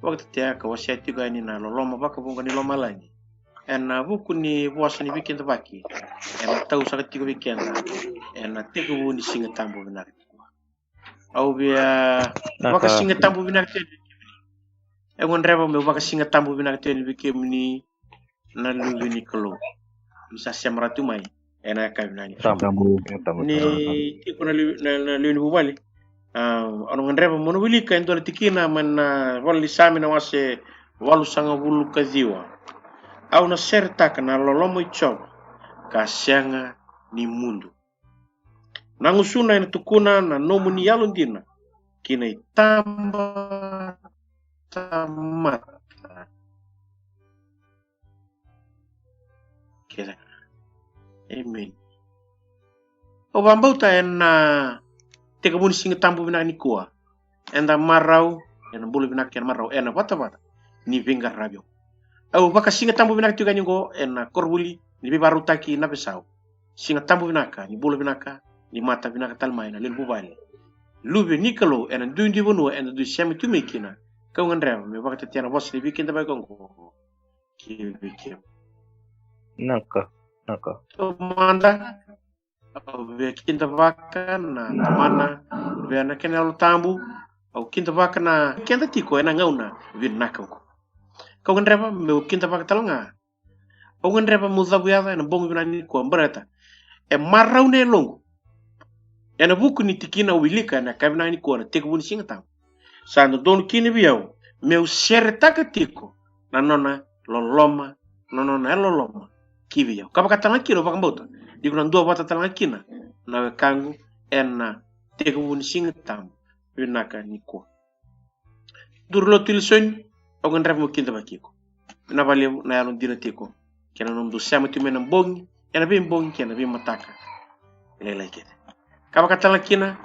wakati tia ka wasiati ga ni na loloma baka bunga ni Lomalagi ena buku ni buasa ni weekend baki ena tau sa tigo weekend ena tigo ni singa tambo binak au bia baka singa tambo binak e ngon reba me baka singa tambo binak ni bikem ni na lubi ni kelo bisa semratu mai ena ka binani Tambu. ni tiko na lubi bubali ano ngon reba mono wili ka endo tikina man wali sami na wase walu sanga bulu kaziwa au na serta na lolomo ichoba kasianga ni mundu nangusuna ina tukuna na nomu ni yalundina kina itamba tamata kira amen o bambauta ena teka buni singa tambu bina ni kuwa enda marau ena bulu bina kian marau ena wata ni vengar rabio au baka singa tambu bina tuga ni go ena korbuli ni bibaru taki na besau singa tambu binaka ni bulu binaka ni mata binaka talmai na len bubali lube nikalo ena dundi bono ena du semi tu mekina ka ngandra me baka tiana bos ni bikin tabai kongo ki bikin Naka. to manda au bikin tabaka na mana biana kenal tambu au kinta baka na kenta tiko ena ngauna vinaka ko ka ngandra me kinta baka talanga au ngandra mo zabuya na bongo binani ko mbarata e marau ne longo ena buku ni tikina wilika na kabina ni kona teko buni singa tam sando don kini biau meu sertaka tiko na nona loloma kibiau kapa katanga kino bakambota diku na ndua bata talanga kina na wekangu ena teko buni singa tam winaka ni ko durlo tilson o ngan ref mo kinta bakiko na bali na yalon dina tiko kena nom do sama tu menam bongi ena bim bongi kena bim mataka lelai kete kaba katala kina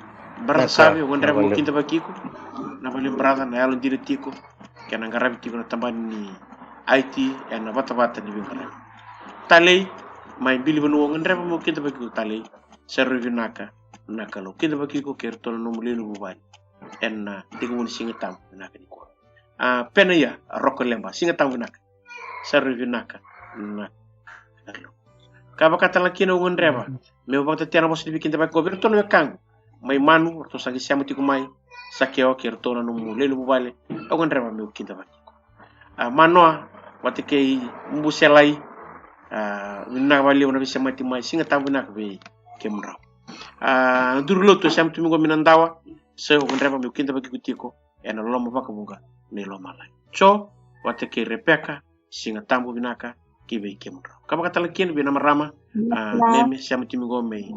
brother sabi wondre mo kinta bakiko na bali brother na yalo dire tiko kena ngarabi tiko na tambani ni IT na bata ni bingara talei mai bili banu ngandre mo kinta bakiko talei servi naka nakalo kinta bakiko kerto no mulelu bubani en digo woni singa tam naka ni ko pena ya rokko lemba singa tam naka servi naka nakalo kaba katala kina ngondreba me waktu tiara mos dibikin tempat kopi itu lebih kang mai manu atau sangi siamu tiku mai sakeo kerto na numu lelu bubale au ngondreba me ukin tempat manoa waktu kei mbuselai minna wali wana bisa mati mai singa tambu nak be kemra durlo to siamu tumingo minandawa se ngondreba me ukin tempat kutiko ena loma baka bunga ne Lomalagi cho waktu kei repeka singa tambu binaka kibe kemra kaba katala kien bina marama neme siamo timigo me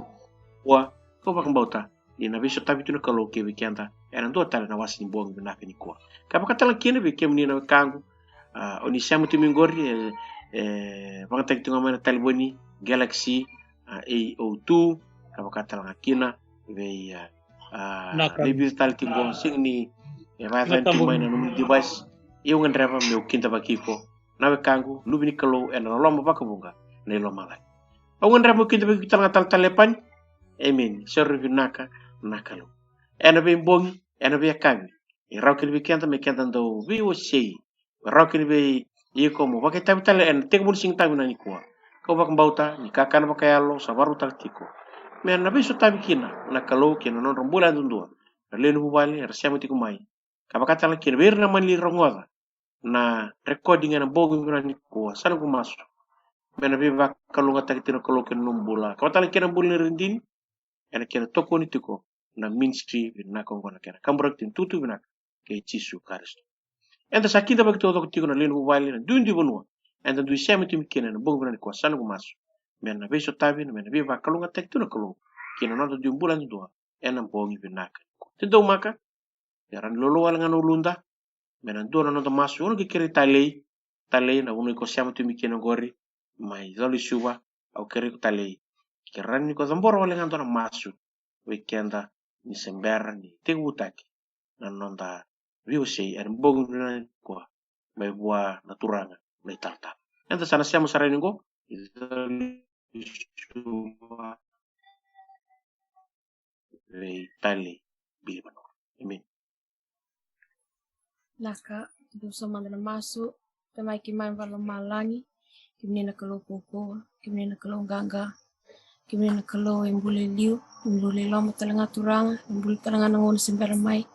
wa ko bakang bauta ina biso tabi tunu kalau kibe kianta ena do tala na wasi ni bong bina kini kwa kaba katala kien be kem ni na kangu oni siamo timingori bang tek tunga mana taliboni Galaxy A02 kaba katala kina be maybe tal tingo sing ni ba tan timai na num device iyo ngreba me ukinta bakiko nawe kangu lubini kalau ena lomba baka bunga ne Lomalagi au ngreba mo kinta bakiko tal Lepani amen servi naka nakalo ena be bongi ena be kami rakil be kenta me kenta do we wo sei rakil be yeko mo baka tabi tal en tek mun sing tabi nani kwa ko baka bauta ni kakana baka yalo sabaru taktiko me na be so tabi kina nakalo kina non rombola ndua lelu bubali rasiamo tiku mai kabaka tal kina be na manli rongoda na recording na bogu ni ko sana ko maso mena be ba kalunga takitino kalo ken numbula kawtala kena bulni rendin ena kena toko ni tiko na ministry na ko ngona kena kambrak tin tutu bina ke chisu karisto enta sakita ba to tiko na lenu wali na dundi bonwa enta du shema tim kena na bogu ni ko sana ko maso mena be so tabi mena be ba kalunga takitino kalo kena no du bulan do ena bogi bina tindo maka yaran lolo wala ngano lunda menan dona no masu ono kiri talei na uno ko siamo tu mikino gori mai zoli shuba au kiri talei kiran ni ko zamboro wala ngandona masu weekenda ni sembera ni tegutaki na nonda viu sei er bogu na ko mai bua naturanga mai tarta enta sana siamo sarani go zoli shuba le talei bilibano amen Naka Itu sama na masuk tamai kimai vala Lomalagi kimnina kalau koko kimnina kalau ganga kimnina kalau embule liu embule loma talanga turanga embule talanga nangon sembara mai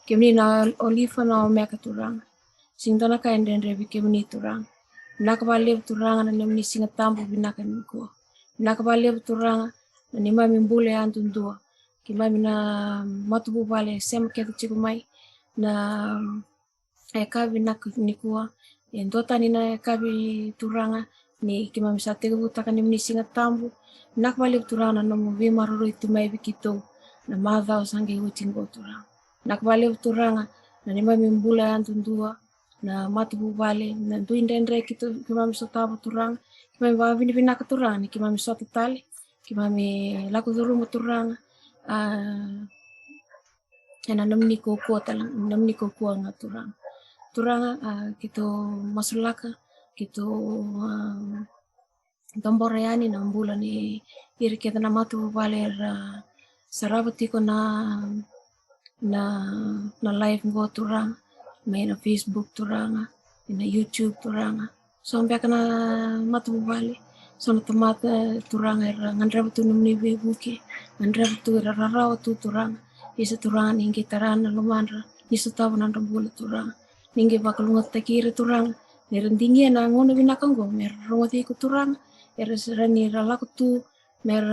kimnina oliva na meka turanga sing tana ka enden rebi kimni turanga naka bale turanga na nemni singa tambu binaka niko naka bale turanga na nima mimbule antun dua kimai mina matubu bale sem ketu chiku mai na kabi nak nikua en tota ni na kabi turanga ni kima misate ku taka ni singa tambu nak balik turanga no mo vi maruru itu mai bikito na madha sange uting go turanga nak balik turanga na ni mai mimbula antun dua na matu bale na duindendre kito kima misota turanga kima ba vini vina turanga ni kima misota tali kima mi laku duru turanga ena namni koko talang namni koko ngaturanga turanga kito masulaka kito tomboreani na mbula ni iri kita na matu valer sarabati ko na live go turanga may na Facebook turanga na YouTube turanga so mbeka na matu vale so na tomata turanga ngandra tu numni buki ngandra tu rarawa tu turanga isa turanga ningi tarana lumandra isa tabu na mbula turanga ningi bakal ngot takira turang nerendingi na ngono binakang go mer roti ku turang rani ralaku tu mer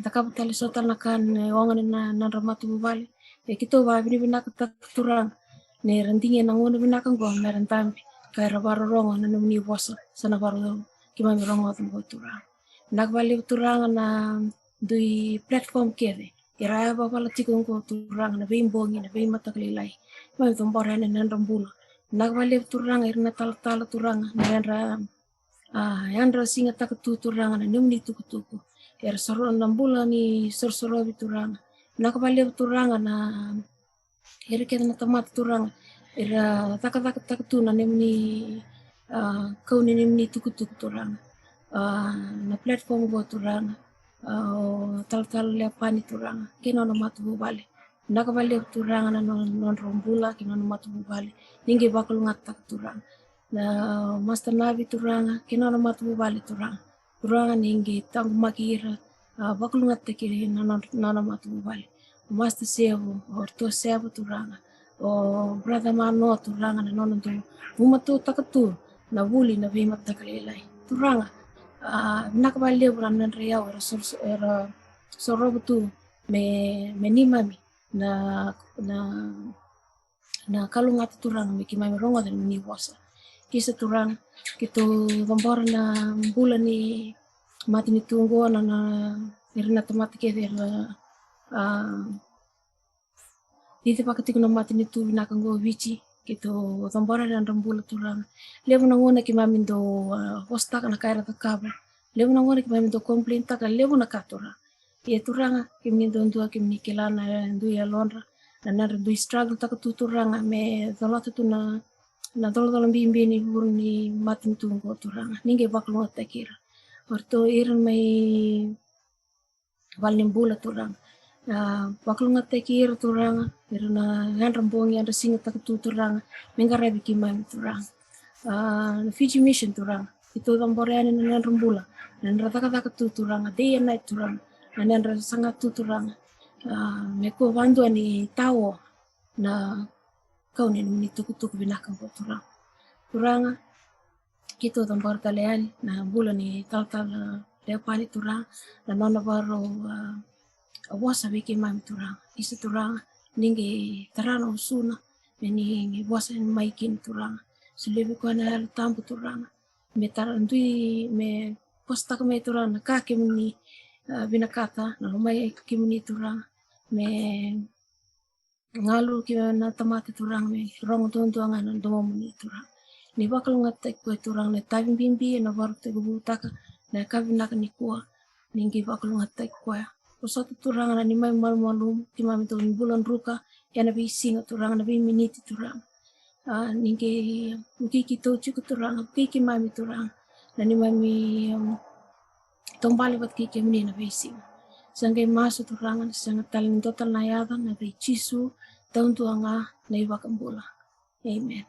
takap tali sotal nakan wangan na ramatu bali kito ba binak tak turang nerendingi na ngono binakang go mer tampi kaya baro rongo na numni bosa sana baro kimami rongo go turang nakbali turang na dui platform kere ira ba bala tikong go turang na bimbongi na bimatakilai mai tomborane nan rambula nagbale turanga irna tal turanga nandra yandra singa tak tu turanga na numni tuku er soro nambula ni soro turanga nagbale turanga na irke na tamat turanga era tak tu na numni kau ni numni tuku turanga na platform go turanga tal Lepani turanga kino na matu bale nakabali turanga na non rombula kino na matu bale ningi bakul ngatak turanga na master nabi turanga kino na matu bale turanga ningi tang makira bakul ngatak kiri na matu bale master Sevu orto Sevu turanga o brother mano turanga na non tu umatu takatu na buli na bima takalilai turanga nakabali bulan nan riau era sorobutu menimami na kalungat turang mi kimai rongo dan mini bosa kisa turang kito gambor na bulan ni mati ni tunggo na irna tomati ke dite pakati ko na mati ni tu binakang go vici kito gambor na rambula turang levo na ngona kimami do hosta na kaira takaba levo na ngona kimami do complain taka levo na katura ia turanga kimni dondua kimni kilana ndu ya lonra na ndu struggle taka tu turanga me dolata tu na dolo bimbi ni burni matin tunggo turanga ninge baklo takira orto iran mai valnim bula turanga baklo takira turanga irna ngan rambongi anda singa taka tu turanga mengara bikimam turanga Fiji mission turanga itu tamboreani na rambula dan rata tu turanga day and night turanga nandra sangat tuturang meko bantu ani tawo na kau ni tuku binakang ko turanga kito tambar taleani na bulan ni tal Lepani turang na nona baro wasa biki mam turang isa turang ningi tarano suna meni wasa maikin turang selebi ko na tampu turang me tarandui me posta me turang na kake ni binakata na lumay kimuni turang me ngalu kina na tamati turang me rong tuntuangan na domoni turang ni bakal ngatek ko turang na tabing bimbi na baru te gubutaka na kabinak ni kuwa ningi bakal ngatek ko usat turang na ni may malum timami to bulan ruka ya na bising turang na miniti turang ningi ukikito chuku turang ukikimami turang na ni mami tombali bat kike muni na besi sangai masu turangan sangat taling total na yada na cisu tahun tuanga na iba kambula Amen.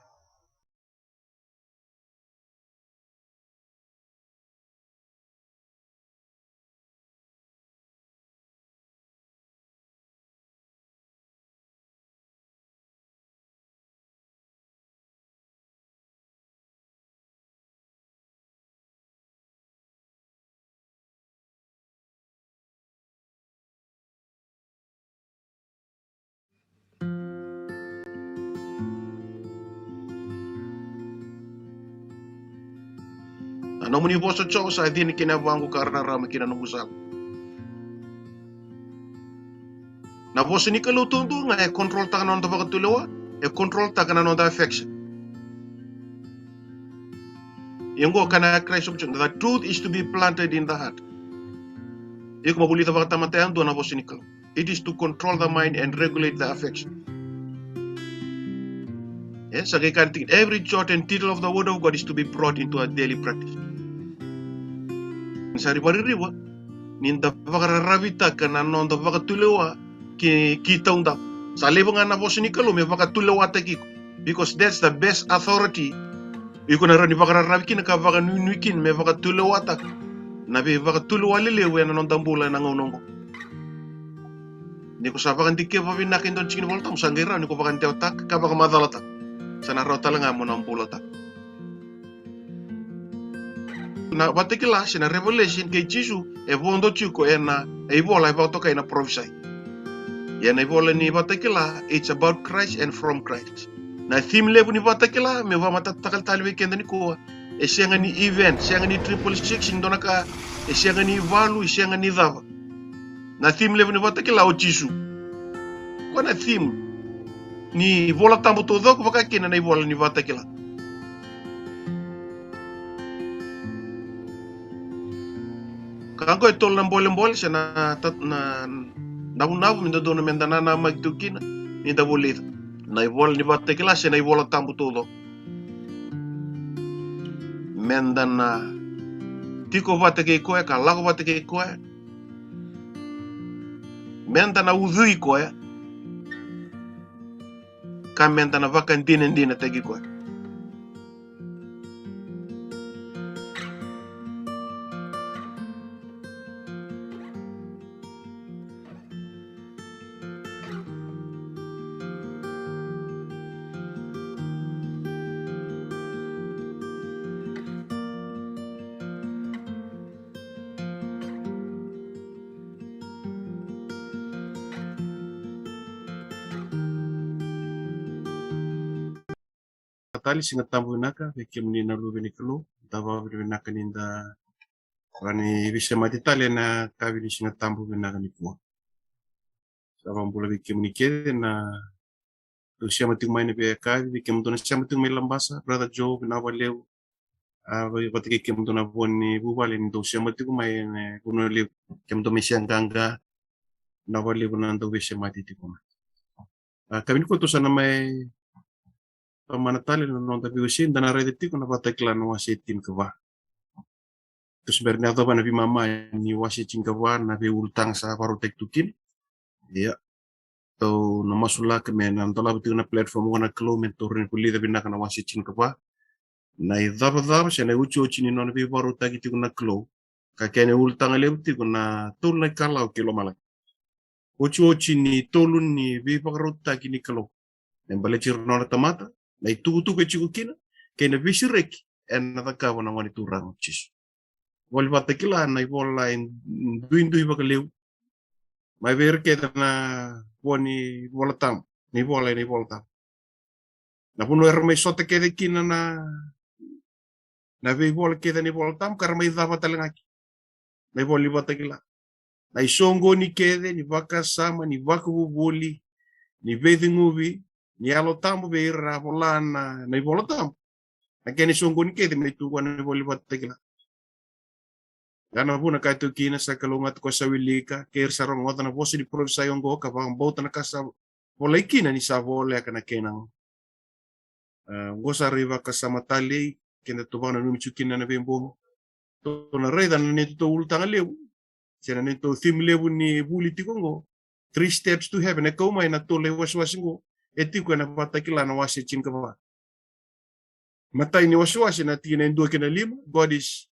Namun ibu cocok saat ini kena bangku karena ramai kena nunggu sal. Na bos ini kalau tuntu nggak kontrol tangan nonton bakat tulewa, kontrol tangan nonton affection. Yang gua kana Christ option. The truth is to be planted in the heart. Iku mau boleh tahu kata matayan tu na bos ini kalau. It is to control the mind and regulate the affection. Yes, every jot and tittle of the word of God is to be brought into a daily practice. Sari bari riwa, ninta bakara rabita kana nonto bakatulewa kita unda. Salibang na bos ini kalau me bakatulewa tekiko, because that's the best authority. Iku na rani bakara rabikin ka baka nuikin me bakatulewa tak. Nabi bakatulewa lelewe na nonto bula na ngonongo. Niko sabakan tikke pa binakin don chikin volta musangira niko bakan teotak ka baka madalata. Sana rota nga mo ng pulota. Na batikila sina revelation kay Jesus e bondo chuko ena e bola ba to kay na prophesy. Ya na bola ni batikila, it's about Christ and from Christ. Na theme level ni batikila me ba matatakal tal weekend ni ko e siya ni event, siya ni 666 indona ka e siya ni value, siya ni dava. Na theme level ni batikila o Jesus. Ko na theme ni bola tambo todo ko baka kina na bola ni bata kila. Kango itol ng bolem siya na nabu minda doon menda na magtukina ni da bolita. Na bola ni bata kila siya na bola tambo todo. Menda na tiko bata kay koya kalago bata kay koya. Menda na udhui koya. Kamenta na vakan din tagi ko. Tali singa tambu naka veki mnina lube ni kalo tava vile naka ninda rani vise mati tali na kavi ni singa tambu naka ni kwa sava mbula veki mnikede na usia mati maine be kavi veki mtona sia mati mai lambasa brother Joe na waleu vati veki mtona boni bubale ni usia mati mai kuno leu kem to mesia nganga na waleu na ndo vise mati tikona kavi ko to sana mai Pamanatali na nonta biusin dan arete tiko na patekla no wasitin kawa. Tu sebenarnya atau na mama ni wasitin kawa na bi ultang sa parutek tukin. Ya. To na masula ke men antola bitu na platform wana klo mentorin kuli da binaka na wasitin kawa. Na idaba se na ucho chini no bi parutek tiko na klo. Ka kene ultang ale tiko na tul na Kalawa ke Lomalagi. Ucho chini tolun ni bi parutek ni klo. Nembale cirno na tamata. Na itu ke chiku kina kena visirek en na kawa na wani turang chis wal batakila na ibola in duindu bakaleu mai ver ke na wani bola tam ni bola tam na puno erme sote ke de kina na ve bola ke ni bola tam karma idava talangaki na bola batakila na isongo ni kede ni vaka sama ni vaka bubuli ni vedingubi ni alo tambo be ira volana na bola tam akeni songo ni kede me tu wana bola batakila gana buna ka tu kina sa kalungat ko sa wilika ker sa rong wata na bosi di profesa yung go ka bang bauta na kasa bola ikina ni sa bola ka na kenang go sa riva ka sa matali kena tu bana numi chukina na bembo to na reda na nito to ultang lew sina nito thim lew ni buli tikongo 3 steps to heaven e ko mai na to le waswasingo etiko na patakila na wasi chinkaba. Matai ni wasi na tina indua kena lima, God is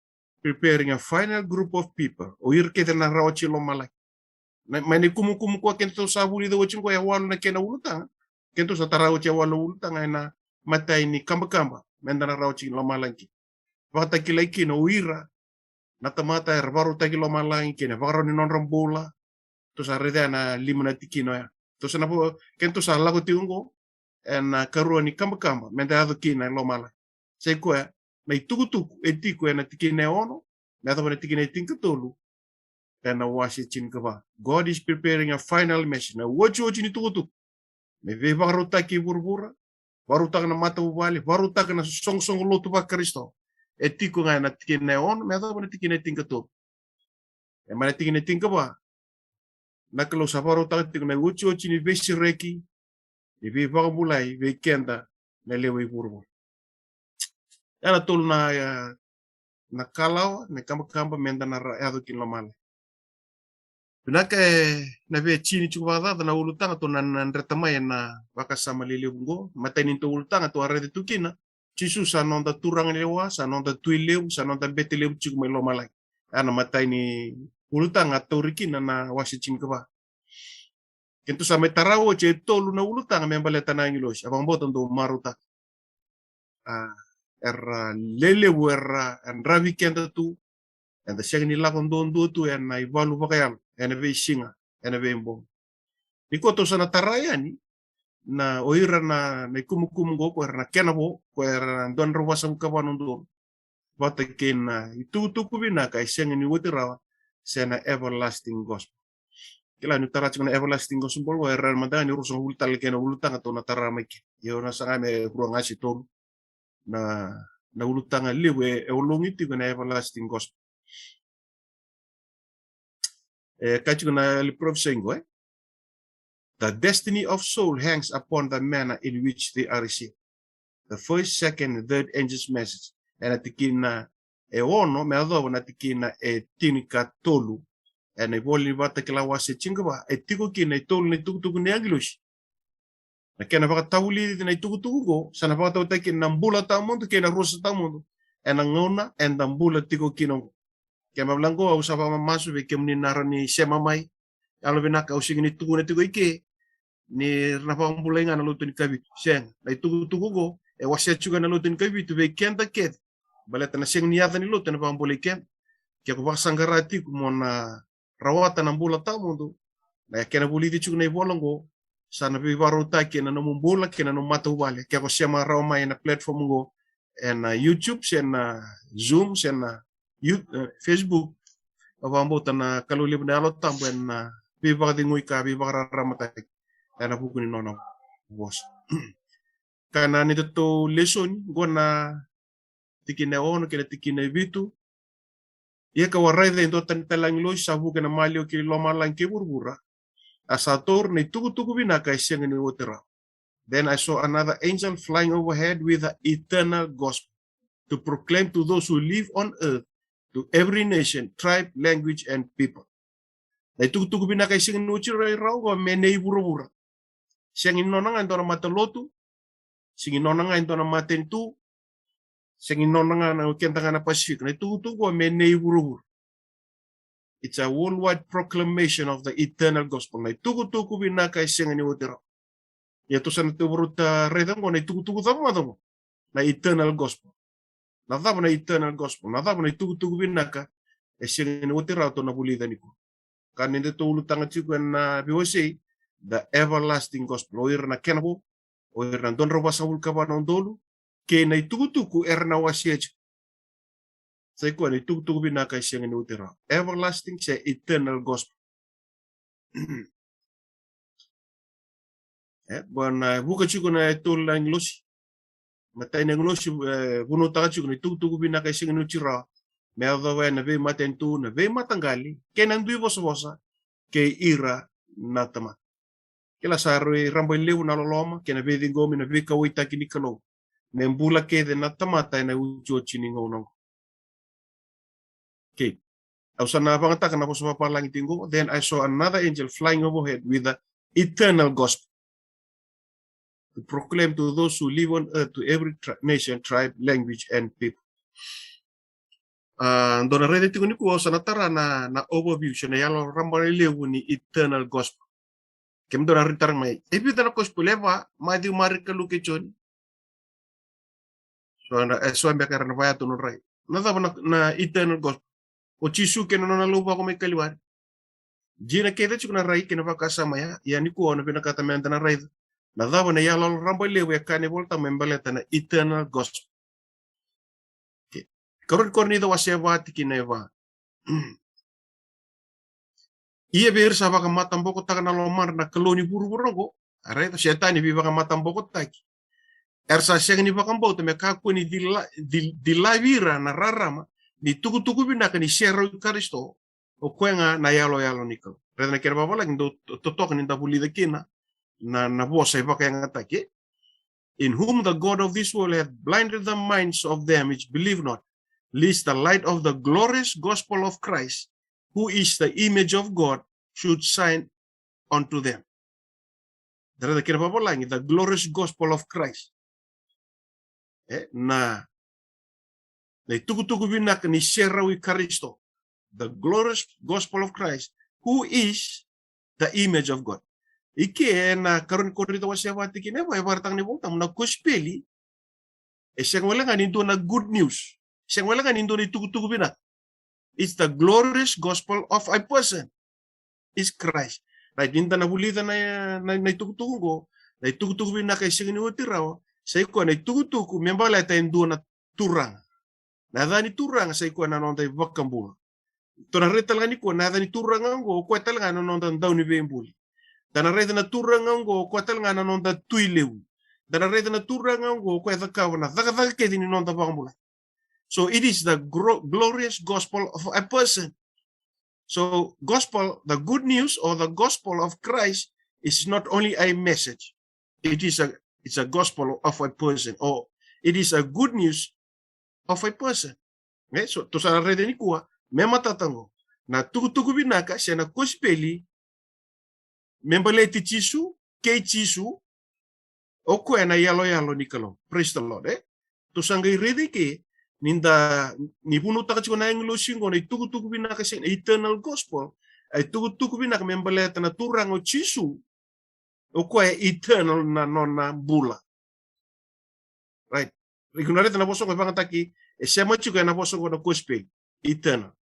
preparing a final group of people. O irkete na rawachi Lomalagi. Mani kumu kwa kento sabuli do wachingo ya walu na kena ulutanga. Kento sa tarawachi ya walu ulutanga na matai ni kamba menda na rawachi Lomalagi. Patakila ikina uira na tamata baru tagi Lomalagi kena baru ni non rambola. To sa reda na lima na tikino ya. To sa napo kento sa lago tiungo na karua ni kamba menda ado kina Lomalagi. Sei koe, mai tukutuku e tiku e na tikine ono, me atapa na tikine tinkatolu, e na wasi chinkaba. God is preparing a final message. Na uochi ni tukutuku. Me ve varutaki burbura, varutaka na mata ubali, varutaka na song lotu ba Kristo. E tiku nga na tikine ono, me atapa na tikine tinkatolu. E mana tikine tinkaba. Na kalau sa varutaka tiku na uochi ni vesi reki, e ve varabulai, ve kenda, na lewe burbura. Era tolu na Kalawa, na kamba menda na ado kin Lomalagi. Pinaka na ve chini chukuvada na ulutanga to na nretamai na wakasama lele bungo, matani to ulutanga to arede tukina, chisu sa nonda turang lewa, sa nonda tuileu, sa nonda beteleu chukumai Lomalagi. Ana matani ulutanga to rikina na wasi chinkaba. Kento sa metarawo che tolu na ulutanga membaleta na ngilos, abang boton do maruta. Lele werra en ravi kenda tu en the second lakon don do tu en na ivalu bakayal en ve singa en ve mbong niko to sana tarayani na oira na kumu go ko na kenabo ko don rawasam kabanon do bata ken itu kubina kai senga ni wotira sena everlasting gospel kila ni tara chuna everlasting gospel wa era madani ruso hultal ken ulutanga to na taramaki yo na sanga me ruanga sitom na ulutanga liwe e olongiti na everlasting gospel. Kachu na liprof sengo the destiny of soul hangs upon the manner in which they are received. The first, second, and third angel's message. And atikina e ono me adobo na tikina e tinika tolu. And e boli bata Kalawa se chingaba e tiko kina e tolu ne tukutuku ne angilush. Na kena baka tawuli na tukutuku go sana baka tawta kina mbula tamundo kena rosa tamundo. En ngona en mbula tiko kino. Kema blanco au sapa masu be kemni narani sema mai. Alo benaka using ni tuku ne tiko ike. Ni napa mbulenga na lutu ni kabitu. Seng, na tuku go e wasia chuga na lutu ni kabitu be kenta ket. Baleta na seng niata ni lutu na pa mbule ken. Kia kubaka sangarati kumona rawata na mbula tamundo. Na ya kena buliti chuga na ibolongo. Sana bivaruta kena no mumbula kena no mata ubale kia ko sema rauma na platform go na YouTube sena Zoom sena Facebook avambo na kaluli bna alo tambo na bivadi ngui ka bivara ramata na bukuni nono bos kana ni to lesson gona tikine ono kena tikine vitu ye ka warai de ndo tan talang lo sabu kena malio ki Lomalagi ke burbura asator ni tuku binaka iseng ni wotera. Then I saw another angel flying overhead with the eternal gospel to proclaim to those who live on earth, to every nation, tribe, language, and people. Na tuku binaka iseng ni wotera raw mene ibura. Sing inonanga indona matalotu, sing inonanga indona matentu, sing inonanga na kentanga na Pacific. Na tuku mene ibura. It's a worldwide proclamation of the eternal gospel. Na tuku binaka iseng ni wotera. Yato sana tuburuta redango na tuku tamo na eternal gospel. Na dabo na eternal gospel. Na dabo na tuku binaka iseng ni wotera to na bulida niko. Kaninde to ulutanga chiku na biwase the everlasting gospel. Oir na kenabo, oir na don robasa ulkabana ondolu, ke na tuku erna wasiech. Sa iko na tuku binaka iseng ni wotera. Everlasting sa eternal gospel. Buana buka chiku na tol na nglosi. Matay na nglosi buno taka chiku na tuku binaka iseng ni wotera. Me adawa na ve matentu na ve matangali, ke nandui bosa ke ira natama. Kila sarwe rambo lewu na loloma kena vedi gomi na vika wita kini kalo membula ke de natamata na ujo chini ngono. Okay. Ausana bangata kana ko sa palang tingo, then I saw another angel flying overhead with the eternal gospel. to proclaim to those who live on earth, to every nation, tribe, language, and people. Dona rede tiku ni kuo sanatara na overview siya na yalo rambari lewu ni eternal gospel. Kem dona ritarang may. Ebi dana gospel eva, may di umari kaluke chon. So ang baka na vaya tunong ray. Nada na eternal gospel. O chisu ke na lupa ko may kaliwan. Jina kete chuk na ray kina baka samaya. Yani kuo na pinakatamenta na ray. Nada na yalo rambari lewu ya kane volta membaleta na eternal gospel. Karon nito waseva tikineva. Iya ber sa baka matambo ko taka na Lomar na kaloni buru-buru ko. Aray to setani bi baka matambo ko taki. Ersa siya ni baka mbo to me kako ni dilavira na rarama ni tuku-tuku binaka ni shero Kristo o kwenga na yalo nikol. Reda na kera baba lagi totok ni tabuli de kina na bosa baka yang atake. In whom the God of this world hath blinded the minds of them which believe not, lest the light of the glorious gospel of Christ, who is the image of God, should shine unto them. Dara kira pa lang, the glorious gospel of Christ. Na tuku-tuku binak ni Serawi Kristo, the glorious gospel of Christ, who is the image of God. Ike na karon ko rito siya wati kineba ibaratang ni butang na gospeli siyang wala nga nindo na good news. Siyang wala nga nindo ni tuku-tuku binak. It's the glorious gospel of a person. Is Christ. Right, ninda na bulita na tuku-tuku ko, na tuku-tuku binak ay siyang niwatiraw, sa iko na tuku-tuku, membala tayo doon na turang. Nada ni turang sa iko na nung tayo bakambula. Ito na rin talaga ni ko, nada ni turang ang ko, kwa talaga na nung daw ni Bembuli. Dana rin na turang ang ko, kwa talaga na nung da tuilew. Dana rin na turang ang ko, kwa takaw na, daga-daga kayo din nung da bakambula. So it is the glorious gospel of a person. So gospel, the good news or the gospel of Christ is not only a message. It's a gospel of a person, or it is a good news of a person. Okay? So to sa rede ni kuha, may matatango na tuku-tuku binaka siya na gospeli membaleti chisu, kay chisu, o kuha na yalo-yalo ni kalong. Praise the Lord. To sanggay rede ke, ninda nipunuta ka na yung lusingo na tuku-tuku binaka siya eternal gospel, ay tuku-tuku binaka membaleta na turang o chisu, o kuha eternal na nona bula. Right. Rikunarita na posong ko pangataki, siya machuka na posong ko na gospel, eternal.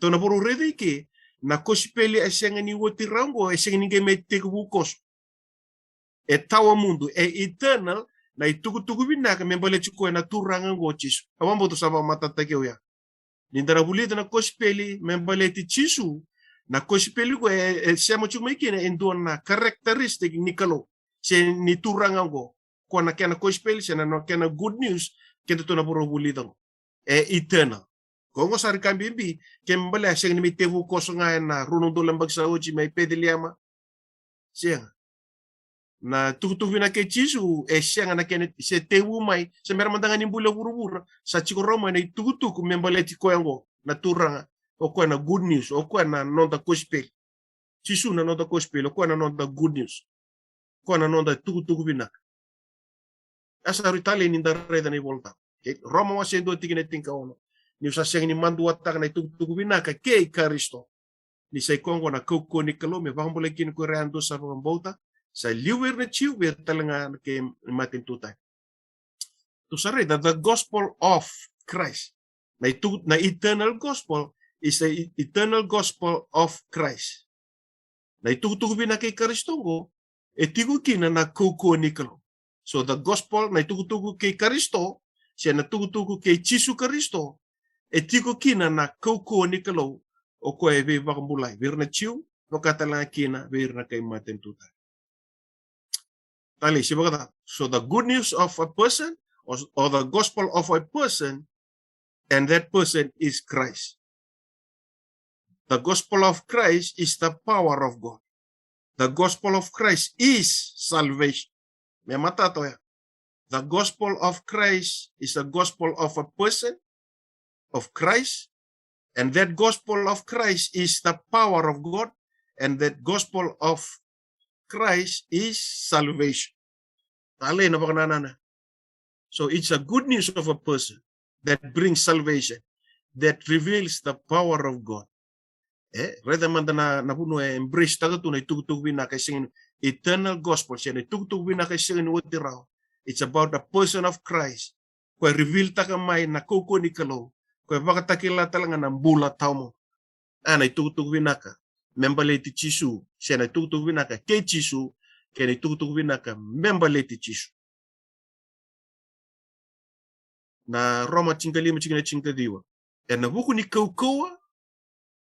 To na puro rede ke, na gospel ay siya nga niwati rango, ay siya nga nga may tekubukos. E tawa mundo, eternal, na ituku-tuku binaka, membalet ko na turangan gochis. Awan mo to sa matatakyo ya. Nindarabulita na gospel, membalet chisu, na gospel ko, siya machumaiki na enduan na karakteristik ni kalo, siya ni turangan go. Kung na kaya na gospel, siya na kaya na good news, kaya ito na puro bulita mo. Eternal. Kung ko sari kambimbi, kaya mbala siya may tevu koso nga na runong dolang bagsa uchi, may pediliama. Siya na tukutuwi na kay chisu, siya nga na kaya siya tevu may, sa meron mandangan yung bula buru-buru, sa chikoroma na itukutuku, may mbala tiko yan go, na turanga, o kuya na good news, o kuya na nonda gospel. Chisu na nonda gospel, o kuya na nonda good news. Kuya na nonda tukutuku binak. Asa ritali nindareda ni volta. Roma wa sendo tikineting kauno. Ni usa siyang ni manduat tak na tukutuku binaka kay Kristo. Ni say kongo na kuko ni kalome bambole kin ko reando sa volta. Sa liwer na chiwer talanga kay matin tutay. To sare that the gospel of Christ. Na eternal gospel is the eternal gospel of Christ. Na tukutuku binaka kay Kristo go etigo kina na kuko ni kalome. So the gospel na itukutuku kay Kristo, siya na tukutuku kay Chisu Kristo, etiko kina na kuko ni kalo, o ko e be bakambulay, bir na chiu, no katalang kina, bir na kay matentuta. Tali, siya ba so the good news of a person, or the gospel of a person, and that person is Christ. The gospel of Christ is the power of God. The gospel of Christ is salvation. May matato ya. The gospel of Christ is a gospel of a person, of Christ, and that gospel of Christ is the power of God, and that gospel of Christ is salvation. Tale na bakanana. So it's a good news of a person that brings salvation, that reveals the power of God. Rather man na puno embrace taga tu na itugtug wina kay singin eternal gospel siya na itugtug wina kay singin utiraw. It's about the person of Christ. Kaya reveal taga may na kuko ni kalo. Kaya baka takila talaga ng bula tao mo. Na itugtug wina ka. Membaleti chisu. Siya na itugtug wina ka kay chisu. Kaya na itugtug wina ka membaleti chisu. Na Roma chingalima chingadiwa. Na buku ni kaukawa.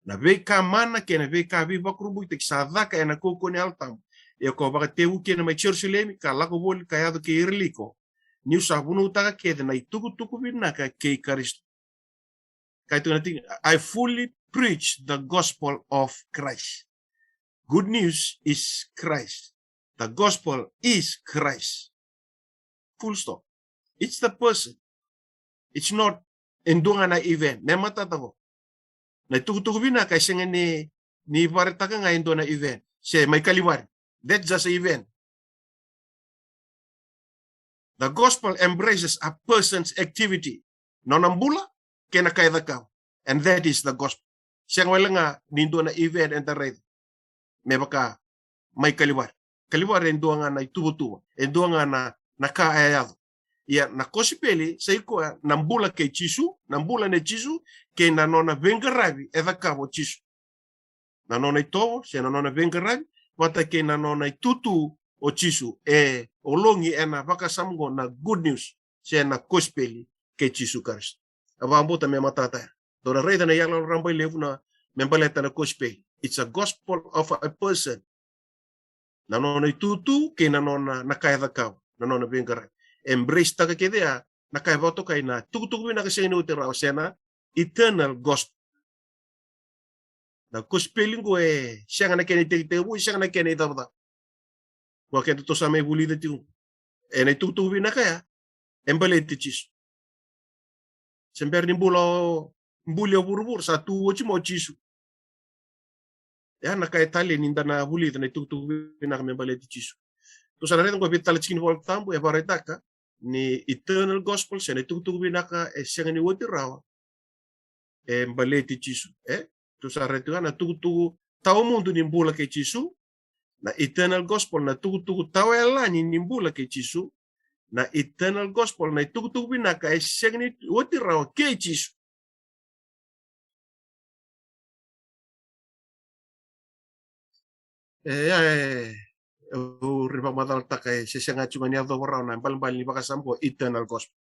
Na veka mana ke na veka viva krubu tek sadaka na koko ni altam. E ko baka tewu ke na mai Jerusalem ka lako bol ka yado ke irliko. Niu sabunu taka ke na ituku bina ka ke Kristo. Kaya tu nating I fully preach the gospel of Christ. Good news is Christ. The gospel is Christ. Full stop. It's the person. It's not endungan na event. Nemata tabo. Na tukutukubina kay siya ni varitaka nga indo na event. Siya may kaliwar. That's just an event. The gospel embraces a person's activity. Nonambula, kena kaya ka. And that is the gospel. Siya wala nga nindo na event and the right. May baka may kaliwar. Kaliwar indo nga na itubutuwa. Indo nga na nakaayado. Ya na kosipeli sa iko nambula kay chisu, nambula ne chisu kay nanona vengaravi eva kabo chisu. Nanona ito, siya nanona vengaravi, wata kay nanona tutu o chisu olongi na vakasamgo na good news siya na kosipeli kay chisu Kristo. Avambo ta me matata. Dora reda na yalo rambay levu na membaleta na kosipeli. It's a gospel of a person. Nanona tutu kay nanona nakaya kabo, nanona vengaravi. Embrace taga kaya nakaiboto kay na tugtugin na kasi inutira o siya na eternal gospel. Na kuspeling ko siya nga nakinititebu, siya nga nakinitaba. Wakit ito sa may bulida tiyo. Na itugtugin na kaya, embalete chisu. Semper ni mbulyo burubur sa tuwo chimo chisu. Yan nakaitali ninda na bulida na itugtugin na kami embalete chisu. To sa narin ko vital chikin vol tambo e baretaka ni eternal gospel siya na itugtugin na ka siya nga ni wotirawa mbaleti chisu. To sa reto na tugtugu tao mundo ni mbula kay chisu na eternal gospel na tugtugu tao elani ni mbula kay chisu na eternal gospel na tugtugin na ka siya nga ni wotirawa kay chisu. Riba madal takay siya nga chunga niya daw raw na balbal ni baka sampo eternal gospel.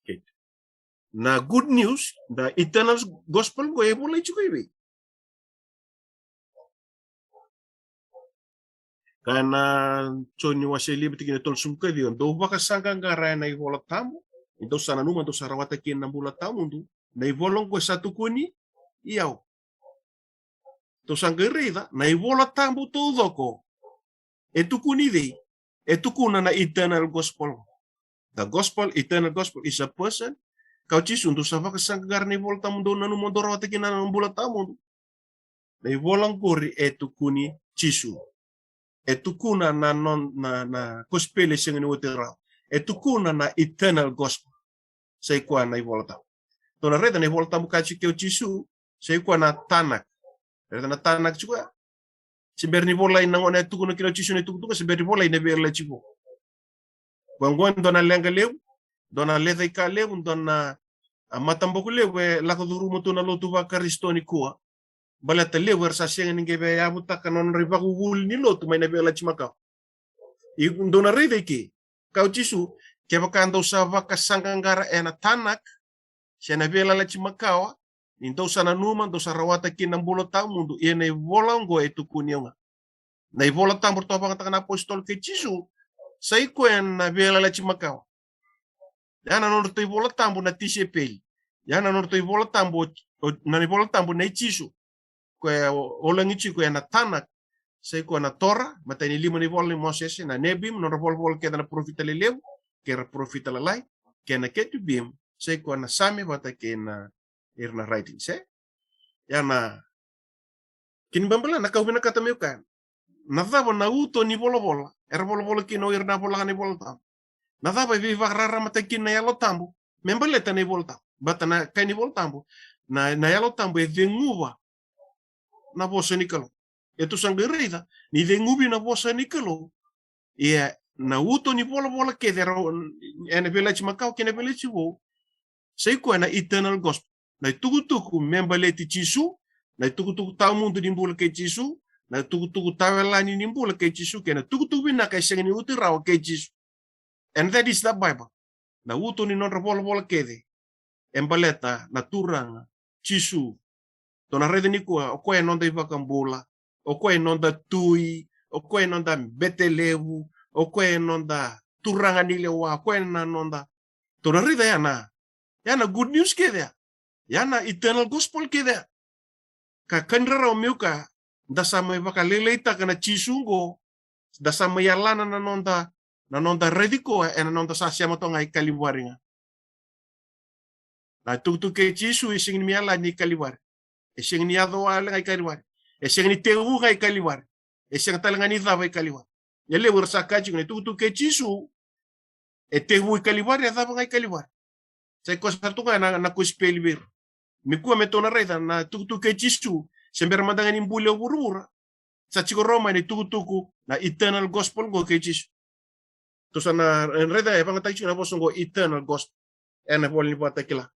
Okay. Na good news, the eternal gospel ko mulai chuko ibi. Kana choni waseli bitigin tol sumka di do baka sanga ngara na ivola tamu, ito sana numa to sarawata kin na bula tamu ndu, na ivolong ko satu kuni iyaw. To sangerida na ivola tambu todo ko. Etukuni etukuna na eternal gospel. The gospel, eternal gospel is a person. Kau chisu untuk sama kesanggar na ivola tamu do nanu mondoro atekin na bula tamu. Na ivolang kori etukuni chisu. Etukuna na gospel sing ni wotera. Etukuna na eternal gospel. Sa ikuan na ivola tamu. To na reda na ivola tamu kachi keu chisu. Sa ikuan na tanak. Reda na tanak juga. Seber ni bola ina ngone tuku na kilo chisu ni tuku seber ni bola ina berla chibo. Bangwan dona lenga lew, dona leda ika lew, dona matambo ku lew la ko duru mutu na lotu ba Kristo ni kuwa. Balata lew sa siya ni gebe ya buta kanon riba ku wul ni lotu may na berla chimaka. I dona reda iki. Kau chisu ke bakando sa vakasangangara ena tanak siya na berla la chimakawa. Então sana numa do sarawata kin ng bulo tao mundo iyan ay volang go ito kunyo nga. Na ivola tao morto bang takan apostol kay Chisu sa ikwen na biela la chimakaw. Yan anor to ivola tao na TCP. Yan anor to ivola tao na ivola tao na Chisu. Kaya olang ichi ko na tanak sa ikwen na Tora matay ni lima ni vola ni Moses na nebim no vol kaya na profita lilew kaya profita lalay kaya na ketubim sa ikwen na sami bata kaya na irna writing se yana kinbambala nakawin na katamiukan nadhaba na uto ni bola era bola kino irna bola ni bolta nadhaba viva rara matakin na yalo tambo membaleta ni bolta batana kani boltambo na yalo tambo e venguva na bosa ni kalo etu sangerida ni vengubi na bosa ni kalo ia na uto ni bola ke dera ene village makau kene village wo sei ko na eternal gospel na tukutuku membaleti chisu na tukutuku tau mundo ni bola ke chisu na tukutuku tawelani ni bola ke chisu kena tukutuku na kai sengeni uti rawa ke chisu and that is the bible na uto ni non bola ke de embaleta na turanga chisu tona rede ni ko ko e non da ivakambola o ko e non da tui o ko e non da betelevu o ko e non da turanga ni lewa ko e na non da tona rede yana good news ke de yana eternal gospel ke de ka kanra o miuka da sama ivakaleleita kana chisungo da sama yalana na non da rediko e na non da sa siamo tonga i kaliwaringa na tutu ke chisu ising mi ala ni kaliwar ising ni ado ala ngai kaliwar ising ni tewu ngai kaliwar ising talanga ni dava kaliwar yele ursa kachi ni tutu ke chisu e tewu kaliwar ya dava ngai kaliwar sai ko sartu na ko spelber mi ku metona reda na tutu ke chisu sember mandanga ni mbule urura sa chiko roma ni tutu na eternal gospel go ke chisu to sana reda e pangata chiku na bosongo eternal gospel ena bol ni bata kila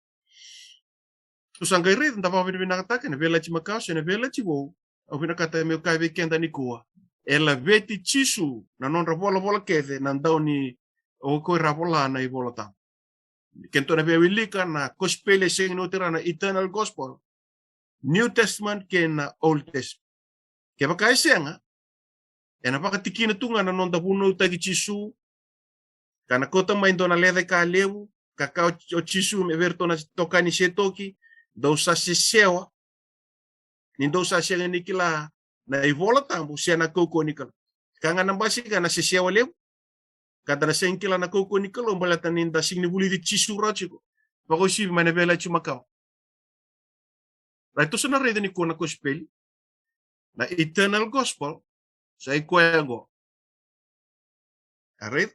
tu sangai red ndava vina nakataka ne vela chimakao ne vela chiwo o vina kata me kai weekend ni kuwa ela veti chisu na non bola kede na ndoni o ko rabola na i bolata kento na bewilika na gospel sing no na eternal gospel new testament ke na old testament ke baka senga ena baka tikina tunga na non da buno tagi chisu kana kota mai dona lede ka lewu kakao chisu me verto na tokani setoki dosa sesewa ni dosa senga nikila na ivola tambu sena koko nikala kanga nambasi kana sesewa lewu kada na senkila na koko nikala mbalata ninda singni buli di chisu rachiko bako si mane vela chimakao raito sana rede ni kona gospel na eternal gospel sai kuego arid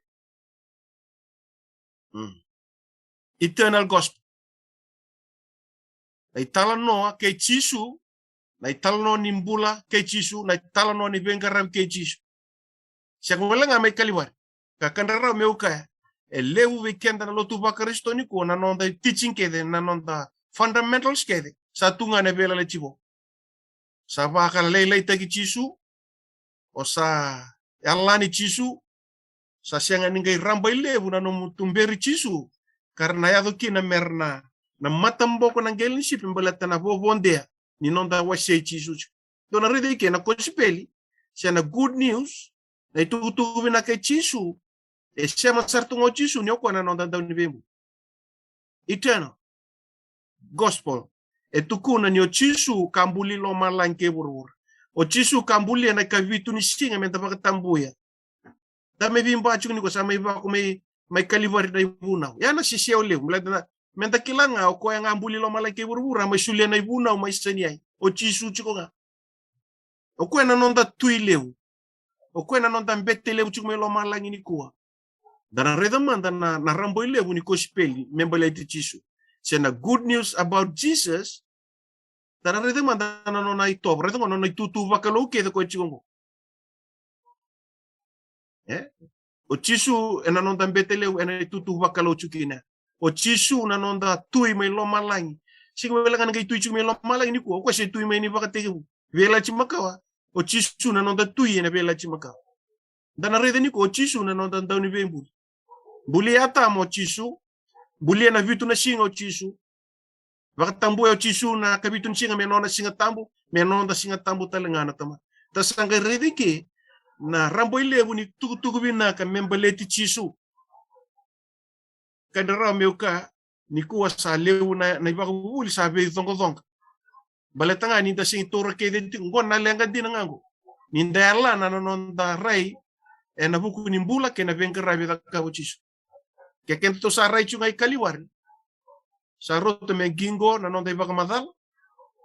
eternal gospel na itala noa ke chisu na itala no nimbula ke chisu na itala no ni vengaram ke chisu siakumelenga me kaliwar ka kandara meuka e lewu weekend na lotu ba kristo ni ko na nonda teaching ke de na nonda fundamentals ke de sa tunga ne vela le chivo sa ba ka lele tagi chisu o sa alani chisu sa sianga ningai rambai lewu na no tumberi chisu karena ya kina merna na matamboko na gelin ship mbalata na bobondea ni nonda washe chisu dona rede ke na kospeli siana good news na itutu vina ke chisu e sema sartu ngo chisu ni okwana nonda ndani bembu eternal gospel e tukuna ni o chisu kambuli lo malanke burur o chisu kambuli na kavitu ni singa menta bakatambuya da me bimba chuni ko sama iba ko mai kalivari na ibuna yana sisia ole mlada menta kilanga o ko nga ambuli lo malanke burur mai sulia na ibuna mai seniai o chisu chikoga o ko na nonda tuileu o ko na nonda mbetele chukme lo malangi ni kuwa dana reda manda na rambo ileu ni kospeli membele ti chisu sena good news about Jesus dana reda manda na no nai top reda no nai tutu vakalo ke de ko chigongo o chisu ena nonda mbetele ena tutu vakalo chukina o chisu na nonda tui mai lo malangi sigwela kan ngai tui chukme lo malangi ni ko se tui mai ni vakate vela chimakawa o chisu na nonda tui ena vela chimakawa dana reda ni ko chisu na nonda ndani vembu buli ata mo chisu buli na vitu na singa o chisu vakatambu o chisu na kabitu singa menona singa tambu menona singa tambu talengana tama tasanga reda ke na rambo ilevu ni tuku bina ka membaleti chisu kadara meuka ni kuwa sa lewu na ibaka uli sa be zongo baletanga ni da sing tora ke de ngona lenga dinango ni ndala na nonda rai e na buku ni mbula ke na venga rabi da ka chisu ke kento sa rai chungai kaliwar sa roto me gingo na nonda ibaka madal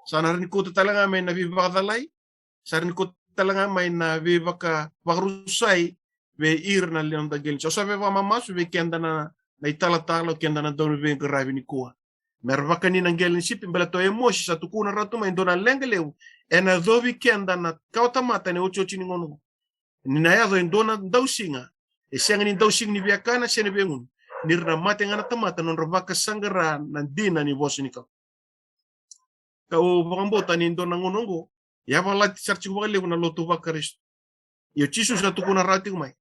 sa na ni ko talanga me na ibaka dalai sa ni ko talanga may na we baka bakrusay we ir na leon da gelin. So sabi ba mamasu we kenda na itala-tala kenda na dono we grabe ni kuha. Merbaka ni nang gelin sip imbala to emosi sa tukuna ratu may dona lengeleu ena dovi kenda na kautamata ni uchochi ni ngono. Ni na yado dona dausinga. E siang ni dausing ni biakana siya ni bengun. Nirna mate nga natamata non rabaka sanggara nan dina ni boss ni ka. Kau bangambota ni dona ngonongo. Ya bala sarchi ko bale na lotu bakaris. Yo chisu sa tukuna rati kumai.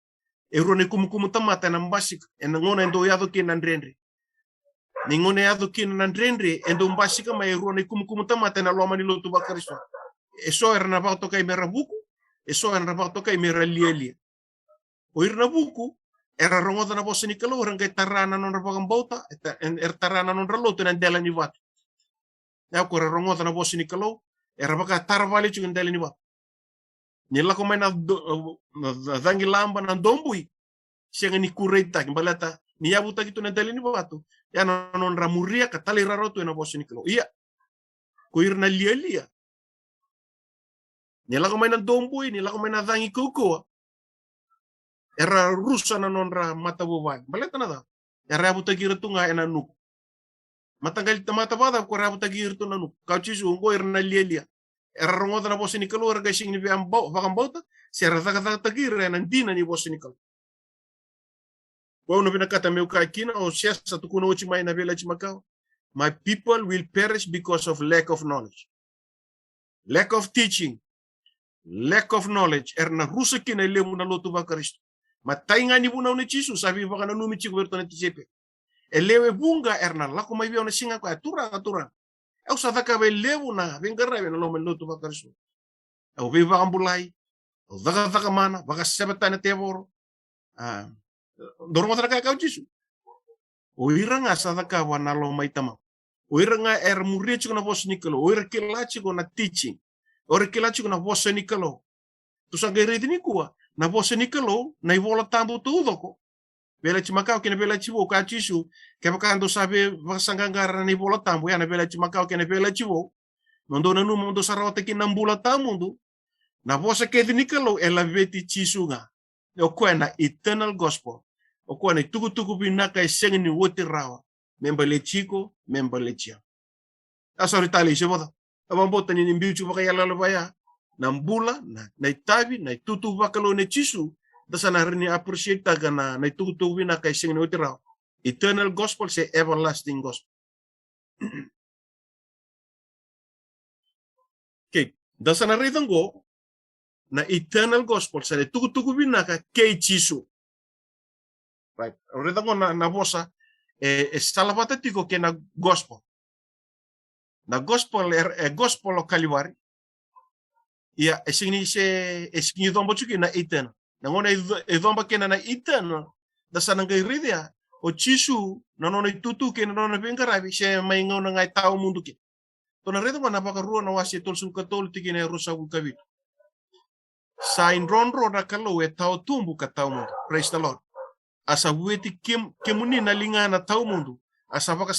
Ero ni kumukumu tamata na mbasik en ngona endo yado kin nandrendre. Ni ngona yado kin nandrendre endo mbasika mai ero ni kumukumu tamata na loma ni lotu bakaris. Eso era na bato kai merabuku. Eso era na bato kai meralielia. O irna buku era rongoda na bosa ni kalo orang kay tarana non rabagambota tarana non raloto na dela ni wat. Ya ko rongoda na bosa ni kalo era baka tarvali chung dela ni wat. Nila ko may na dangi lamba na dombui siya ni kureta balata ni yabuta gito na dela ni wato. Ya non ramuria katali raroto na bosa ni kalo. Iya. Ko irna lielia. Nila ko may na dombui nila ko may na dangi kuko. Era rusa na nonra mata buwan. Baleta na da. Era abuta girtu nga ena nuk. Matagal mata bada ko abuta girtu na nuk. Kauchisu ngo erna lielia. Era rongoda na bosi ni kalo era gasing ni bakambota. Si era taka gira na dina ni bosi ni kalo. Kwa no binakata meu kina o siasa tukuno uchi mai na vela chimakao. My people will perish because of lack of knowledge. Lack of teaching. Lack of knowledge. Erna rusa kina ilemu na lotu bakaristo. Matay nga ni bunaw ni Jesus, sabi baka nanumi chico berto na tisepe. Elewe bunga erna, lako may biyaw na singa ko, aturang. Ew sa taka ba elewo na, bingarabe na loman luto baka riso. Ew ba bakang bulay, ew taka mana, baka sabata na teboro. Dorong matara kakaw Jesus. Uira nga sa taka wanalo may tama. Uira nga muri chico na boss Nicolo, uira kilachi ko na teaching. Uira kilachi ko na boss Nicolo. Tusang gayri ni kuwa. Na bosa ni kalo na iwola tambo tudo ko bela chimakao kene bela chivo ka chisu ke bakando sabe vasangangara na iwola tambo ya na bela chimakao kene bela chivo mondo na nu mondo sarawate kin nambula tamundo na bosa ke ni kalo ela veti chisu nga o kwena eternal gospel o kwena tuku binaka iseng ni wote rawa membale chico membale chia asori tali sheboda abambota ni mbiuchu bakayala lobaya nambula na itabi na itutu bakalo ne chisu dasana rini appreciate taga na itutu wina kay sing no tira eternal gospel say everlasting gospel. Okay, dasana ritang go na eternal gospel sa itutu wina kay chisu. Right, ritang go na bosa salabata tiko ke na gospel. Na gospel gospel o Kaliwari. Ya, esingni dombo chuki na iten. Nangona edomba kena na iten. Dasa nang ridia o chisu nanona itutu ke nanona bengarabi se maingo na ngai tao mundu ke. To na redo na baka ruo na wasi tol sun katol tiki na rusa ku kabit. Sa in ronro na kalo e tao tumbu ka tao mundu. Praise the Lord. Asa weti kemuni na linga na tao mundu. Asa baka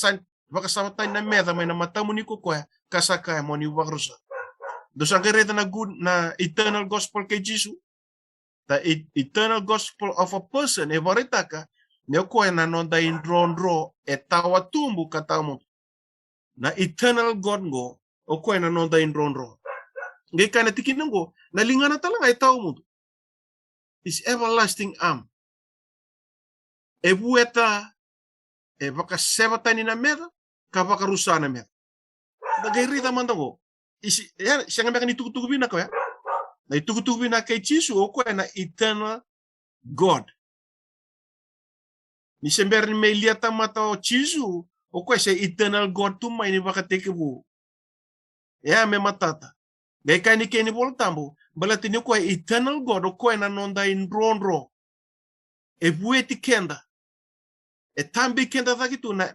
samatay na meda may na matamuni ko kwa kasaka mo ni wakrusa. Dosang kereta na good na eternal gospel kay Jesus. The eternal gospel of a person e varitaka ne ko na nonda in ronro e tawa tumbu katamu. Na eternal God ngo o ko na nonda in ronro. Ngai kana tikinango na lingana talanga e tawo mundo. Is everlasting arm. E bueta e baka sebata ni na meda ka baka rusa na meda. Nagairita mandago. Siya nga ni tukutukubi na ko ya. Na itukutukubi na kay Chisu o ko na eternal God. Ni sember ni may liata mata o Chisu o ko siya eternal God tumay ni baka tekebu. Ya me matata. Gay kay ni Kenny Boltambo balatin ko eternal God o ko na nonda in ronro. E bueti kenda. E tambi kenda dakitu na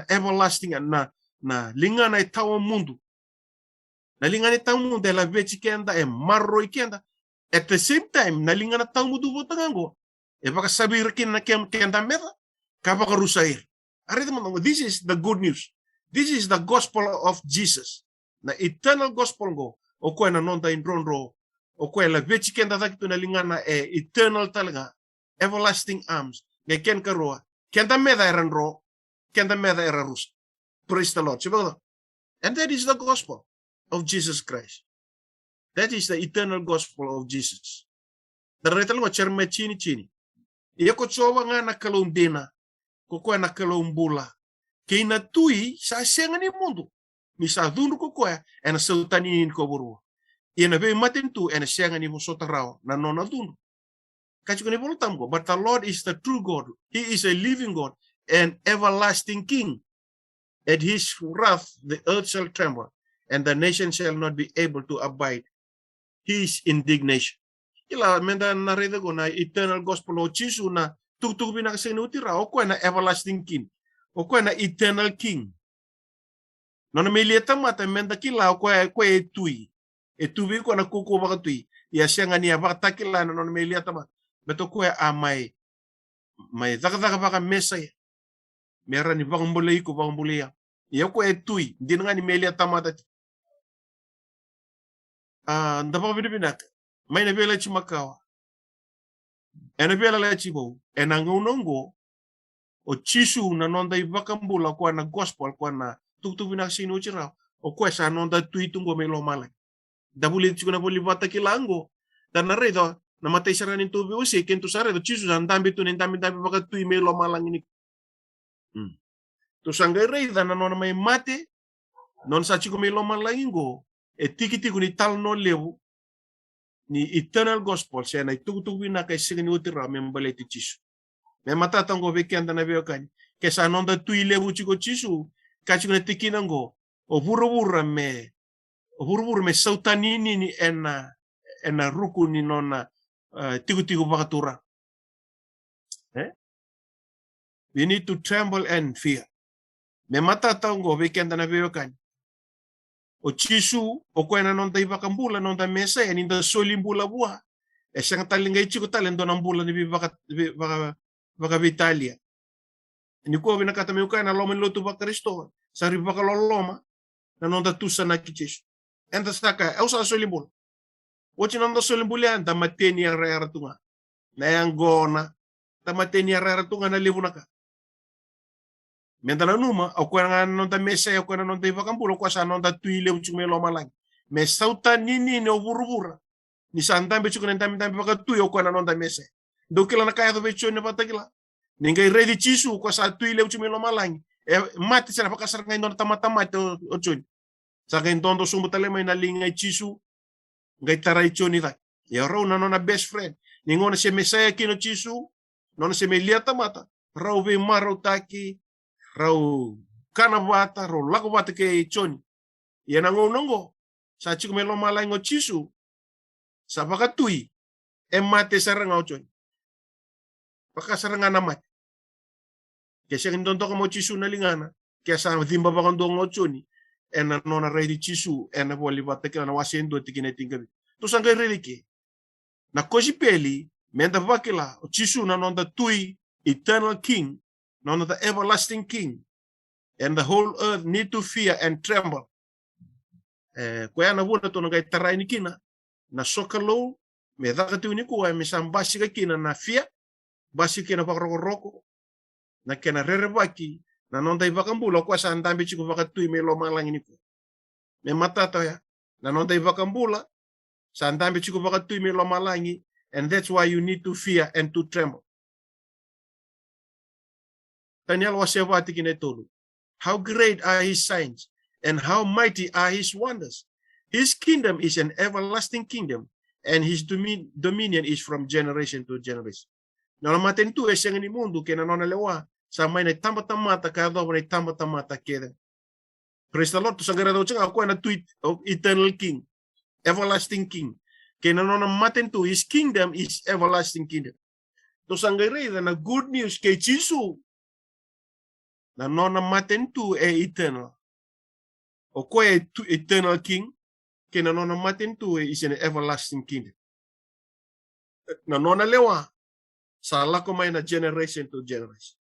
everlasting na lingana itawa mundu. Nalingana tamu de la veci kenda e marro kenda. At the same time, nalingana tamu du botangango. E baka sabir kin na kenda meta, kabaka rusair. This is the good news. This is the gospel of Jesus. Na eternal gospel go. O ko na nonda in ronro. O la vechi kenda takitu na lingana eternal talaga, everlasting arms. Ne ken karoa. Kenda meda eran ro, kenda meda era rus. Praise the Lord. And that is the gospel of Jesus Christ. That is the eternal gospel of Jesus. Daretal mo cherme chini. Iya ko chowa nga nakalundina, ko na kalumbula. Kay na tui sa senga ni mundo. Misa dunu ko e na sautanin ko buru. Iya na be matin tu e na senga ni musotarao na nona dunu. Kachiko ni bulutam ko, but the Lord is the true God. He is a living God and everlasting King. At his wrath the earth shall tremble, and the nation shall not be able to abide his indignation. Ila menda narida ko na eternal gospel o chisu na tuk binakasinuti ra o na everlasting King. O na eternal King. Nona melieta mata menda kila o etui. Etui ko na kuku baka tui. Ya siya nga niya baka takila na nona melieta mata. Beto amay may zaka baka mesay. Meron ni baka mbulay ko baka mbulaya. Iya etui. Hindi nga ni melieta mata. Ndapa binibinak. May nabela chimakawa. Nabela la chibo. Nangunongo. O chisu na nonda ibakambula kwa na gospel kwa na tuktuk binakasinu chira. O sa nonda tuitungo may Lomalagi. Dabuli chiku na buli bata kilango. Dan narito na matay saranin tubi usi. Kento sarito chisu sa ndambi tu nindambi baka tui may Lomalagi ni. To sanggay reyda na nona may mate. Non sa chiku may Lomalagi ngo. Tiki-tiku ni tal no lewu. Ni eternal gospel siya na itugtug na kay sigin utira may mbaliti chisu. May matatanggo weekend na biyo kanya. Kesa nonda tuile chiko chisu. Kachiko na tikinango. O bura me sautanini ni ena ruku ni nona tiku bakatura. We need to tremble and fear. May matatanggo weekend na biyo kanya. O chisu, o na nonda ibakambula, nonda mesa, and in the solimbula buha. Siyang talingay chiko talendo ng bula ni baka Vitalia. Ni ko binakatami ko na loman luto ba Kristo. Sa ribaka loloma na nonda tusa na kichisu. Enta saka, sa solimbula. Ochi nonda solimbula, tamateni ang raratunga. Na yang gona, tamateni ang raratunga na libo na ka. Menda na numa, o nga nonda mesa, o na nonda ibakambula, o sa nonda tuile uchung may Lomalagi. Me sauta nini o burubura. Ni sandambe chuko nendambe baka tuyo ko na nonda mesa. Do kila na kaya to becho ne patakila. Ningai ready chisu ko sa tuile uchung may Lomalagi. Mati sila pakasar ngay non tama-tama to ochun. Sa kay tondo sumutale may nalingay chisu. Ngay taray choni ta. Ya raw na nona best friend. Ningon na si Mesaya kino chisu. Non si Meliata mata. Raw be maro taki. Raw kanabata, raw lakobata kay choni. Yan ang unongo. Sa chiko may Lomalagi ngo chisu. Sa pakatui. Mate sarang ochon. Pakasarang namat. Kasi kintonto ka mo chisu na lingana. Kaya sa dimba pa kondong ochoni. Na nona ready chisu. Na wali bata kila na wasendo tikineting gabi. To sang kay reliki. Na kosi peli. Menda bakila. Chisu na nonda tui. Eternal King. Nona the everlasting King. And the whole earth need to fear and tremble. Kaya na wuna to nagay taray ni kina. Na sokalo. Me dakatu ni kuwa. Misang basi ka kina na fear. Basi kina pakroko-roko. Na kina rerebaki. Na nonda ibakambula. Kwa sa andambi chiko bakatui may Lomalagi ni kuwa. Me matata ya. Na nonda ibakambula. Sa andambi chiko bakatui may Lomalagi. And that's why you need to fear and to tremble. Daniel wasewati kinetulu. How great are his signs, and how mighty are his wonders. His kingdom is an everlasting kingdom, and his dominion is from generation to generation. Nona matentu siyang ni mundo kaya nona lewa sa may nagtamata-mata kaya daw may tamata-mata kaya. Praise the Lord. To sa garado siya ako na tweet of eternal king, everlasting king. Kaya nona matentu, his kingdom is everlasting kingdom. To sa garado na good news kay Chisu. Na nona matentu eternal. O ko eternal king, kaya nona matentu is an everlasting kingdom. Na nona lewa, sa lako may na generation to generation.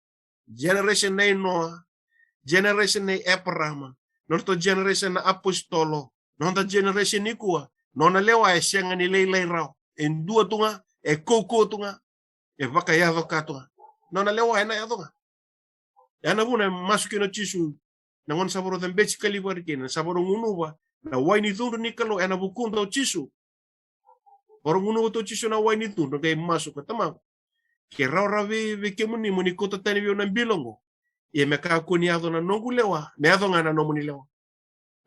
Generation na Noah, generation na Abraham, nonto generation na apostolo, nonto generation ni kuwa, Nona lewa e sianga ni lei rao. En dua tunga, e koko tunga, e waka yado katunga. Nona lewa e na yadonga. Yana buna masuki no chisu. Na ngon saboro tembeci kaliwari kena. Saboro ngunuwa. Na waini tundu nikalo ena bukunda o chisu. Oro ngunuwa to chisu na waini tundu. Kaya masuk ka tamang. Ke rau we muni kota tani wio na bilongo. Ia me ka kuni ado na nongu lewa. Me ado nga na nomuni lewa.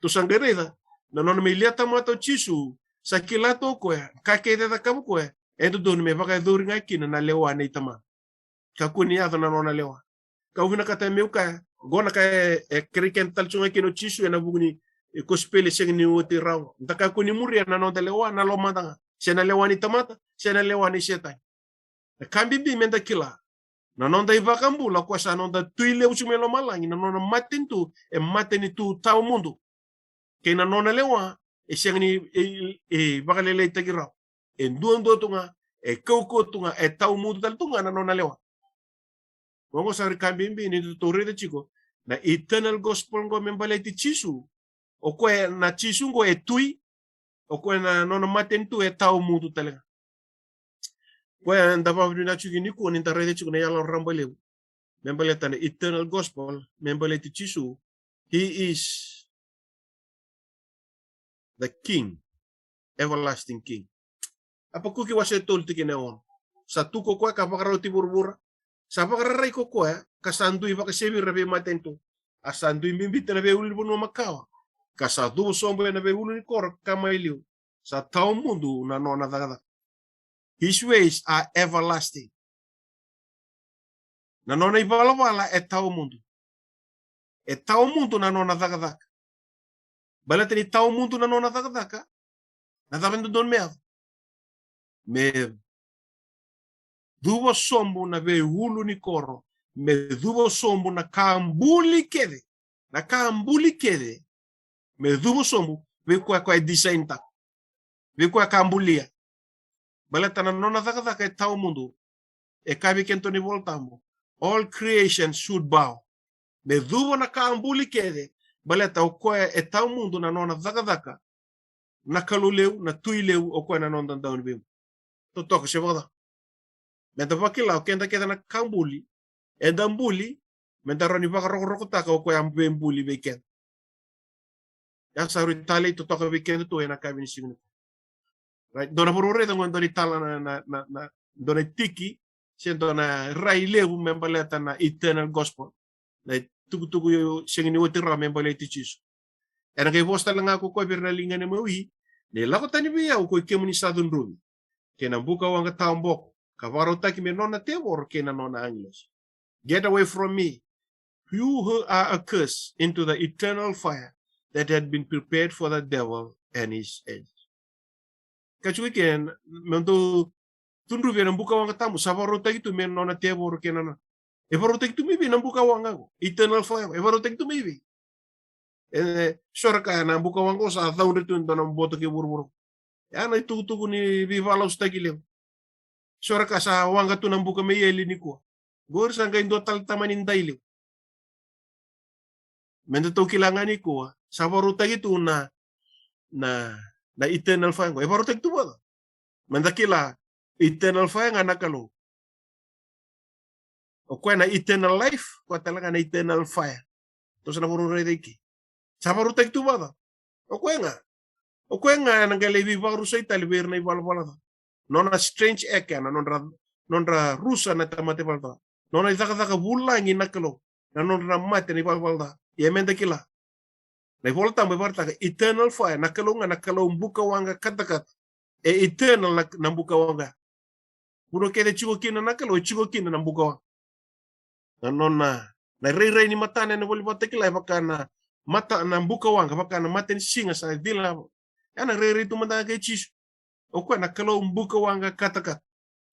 Tu sangereda. Na nona me lia tamato chisu. Sa kilato koe. Kake de da kamu koe. Endo doni me baka dori nga kina na lewa na itama. Ka kuni ado na nona lewa. Ka uvina kata meuka. Gona ka kriken talchunga kino chisu. Ena buguni. Ko spele seng ni uti rau. Ntaka kuni muri na nona lewa na lo matanga. Sena lewa ni tamata. Sena lewa ni setai. Kambibi menda kila. Na nonda ivakambula kwa sa nonda tuile usume Lomalagi. Na nona matin tu. E matin itu tau mundu. Kaya na nona lewa. E siyang ni bakalele itagiraw. E duan tunga. E kauko tunga. E tau mundu tal tunga na nona lewa. Kung sa kambibi ni tuturi de chiko. Na eternal gospel ngo membala iti chisu. O kwe na chisu ngo e tui. O kwe na nona matin tu e tau mundu talaga. Kwe ndapa na chuki ni ko ninta rede chuko na yalo rambalew. Membala na eternal gospel. Membala iti chisu. He is the king. Everlasting king. Apa kuki wase tol tiki neon. Sa tuko kwa kapakaraw ti burbura. Sa pakararay ko kwa kasanduy baka sebi rabe matento. Asanduy mimbita na be ulibo no makawa. Kasadu sombo na be ulun kor kamailiw. Sa taong mundo na nona dagada. His ways are everlasting. Na nona ibalawala e taong mundo. E taong mundo na nona dagada. Balate ni taong mundo na nona dagada. Na tapendo don meado. Me dubo sombo na be hulu ni koro. Me dubo sombo na kambuli kede. Na kambuli kede. Me dubo sombo. Ve kwa design ta. Ve kwa kambulia. Balata na nona dagada e tau mundo. E kabi kento ni voltambo. All creation should bow. Me dubo na kambuli kede. Balata o kwa e tau mundo na nona dagada. Na kaluleu, na tuileu o kwa na nonda daun bim. Totoka se voda. Menta pakila o kenta keda na kambuli. E dambuli. Menta roni baka roko taka o kwa ambuli beken. Ya sa ritale totoka beken to e na kabini signo. Right? Dona porore tango doni tala na dona tiki. Siento na raileu membaleta na eternal gospel. Na tuku yo singini utira membaleti chisu. Era kay posta lang ako ko birnalingan ni mawi. Ni lako tani biya ko kemuni sadun rumi. Kena buka wanga tambok. Kavaro taki me nona tebor kena nona anglos. Get away from me. You who are accursed into the eternal fire that had been prepared for the devil and his angels. Kachuiken mendo tunru biya buka wanga tamu. Savaro taki tu me nona tebor kena na. Evaro taki tu mibi na buka wanga ko. Eternal fire. Evaro taki tu mibi. Sora kaya na buka wanga sa taun rito na boto ke burburo. Yana itutuko ni Vivala Ustagilem. Sora ka sa wanga tu buka me yeli ni ko. Gor sa ngayon do tal tamanin daili. Mendo to kilangan ni ko. Sa varuta gitu na eternal fire ko. E varuta gitu ba? Menda kila eternal fire nga nakalo. O kwa na eternal life, kwa talaga na eternal fire. To sa naburo iki. Sa varuta gitu ba? O kwa nga nangalevi varusa italibir na ibalbala. Nona strange eka na nonra rusa na tamate balda. Nona izaka bulangi nakalo. Na nonra mate ni balbalda. Yemenda kila. Na volta me barta eternal fire nakalo buka wanga katakat. E eternal na buka wanga. Puno kede chigo kina nakalo chigo kina na buka wanga. Na nona na rei ni matane na bolibata kila baka na mata na buka wanga baka na mate ni singa sa dila. Yana rei tu manda ke chisu. O kwa nakalo buka wanga katakat.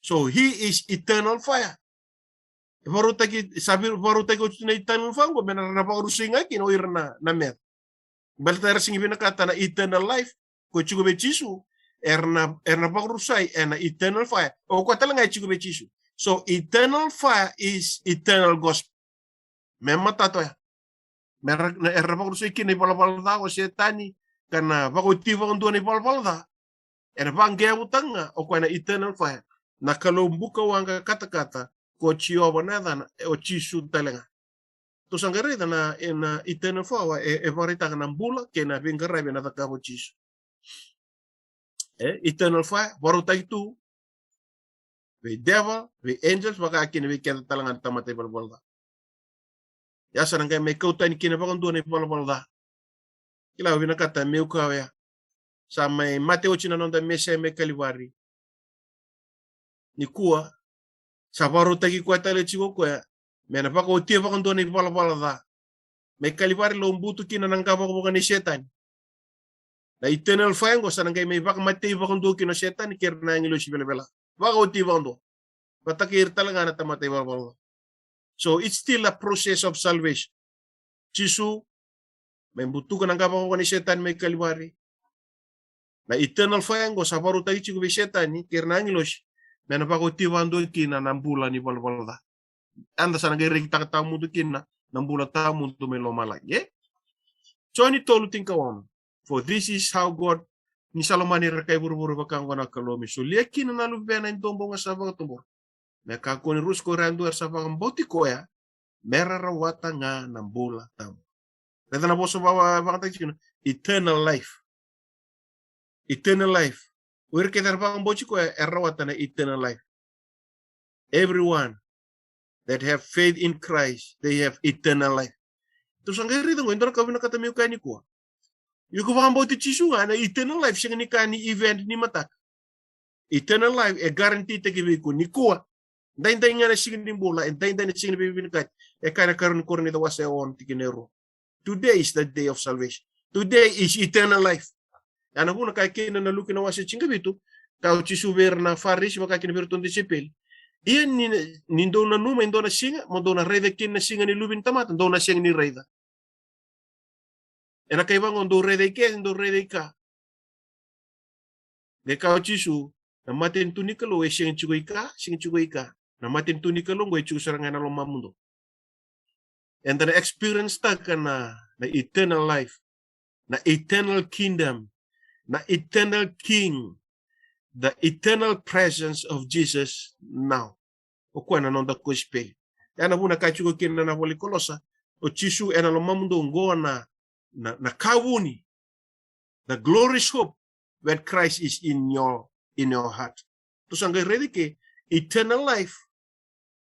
So he is eternal fire. Baru tagi na eternal fire, benar na parusinga kino irna na met. Balta singi binakata na eternal life, ko chigo be chisu, erna parusay na eternal fire. O kwa talaga chigo be chisu. So eternal fire is eternal gospel. Memma tato ya. Erna parusay kini palapalda ko setani kana bago tiva ndo ni palapalda. ena bangea utanga o kwa na eternal fire na kalombuka wanga kata-kata ko chioba na o chisu talenga to sangarita na eternal fire e varita na mbula ke na vingarabe na takabo chisu eternal fire varuta itu we devil we angels baka kini we kenta talangan tamate balbalda ya sananga me kautan kini bakan do ne balbalda kila wina kata me ukawya sama Mateo china nonda mesa me kalivari ni kuwa sabaru tagi kwa tale chigo kwa mena paka otie baka do ne balbalda me kalivari lo mbutu kina nanga baka ni setan na eternal fire go sananga me baka mate baka do kino setan kerna ngilo sibela baka otie baka do patakir talaga na tamate balbalda. So it's still a process of salvation. Chisu, may butukan ang kapag ko ni setan may kaliwari. Na eternal fire ko sa paru tayo chiku may setan ni kirnangilos. May napakutiwan doon kina ng bulan ni balbalda. Anda sa nagay takatamu doon kina ng bulan tamu doon may Lomalagi. So ni toluting kawan. For this is how God ni Salomani rakay buru-buru bakang ko na kalomi. So liyakin na nalubyan na yung tombong asabang tumor. May kakuni rusko randu asabang boti ko ya. Merarawata nga ng bula tamu. Dito na po sa bakang eternal life. Eternal life. Uwir kita bakang bochi ko erawata na eternal life. Everyone that have faith in Christ, they have eternal life. Ito sang gari ito, ito na kami nakatamiw ka ni ko. Yung bakang bochi chisu nga na eternal life, siya ni ka ni event ni mata. Eternal life, guarantee tagibi ko ni ko. Dahil nga na singin din bula, dahil na singin bibinikat, kaya karon ko rin ito wasa on tikinero. Today is the day of salvation. Today is eternal life. Ano po nakakina na lukin na wasa chingabito, kao chisuber na faris, makakinabir itong disipil. Iyan nindo na numa, nindo na singa, mondo na reda kin na singa ni lubin tamat, nindo na singa ni reda. E nakaibang nindo reda ike, nindo reda ika. Ngay kao chisu, na matin tunikalo, singa chugo ika. Na matin tunikalo, ngay chugo sarangan na lomamundo. And then experience ta ka na eternal life, na eternal kingdom, na eternal king, the eternal presence of Jesus now. O kwa na nonda ko spell. Yana buna kachugo kina na wali kolosa, o chisu ena lo mamundo ngoa na kawuni, the glorious hope when Christ is in your heart. To sangay ready ke eternal life,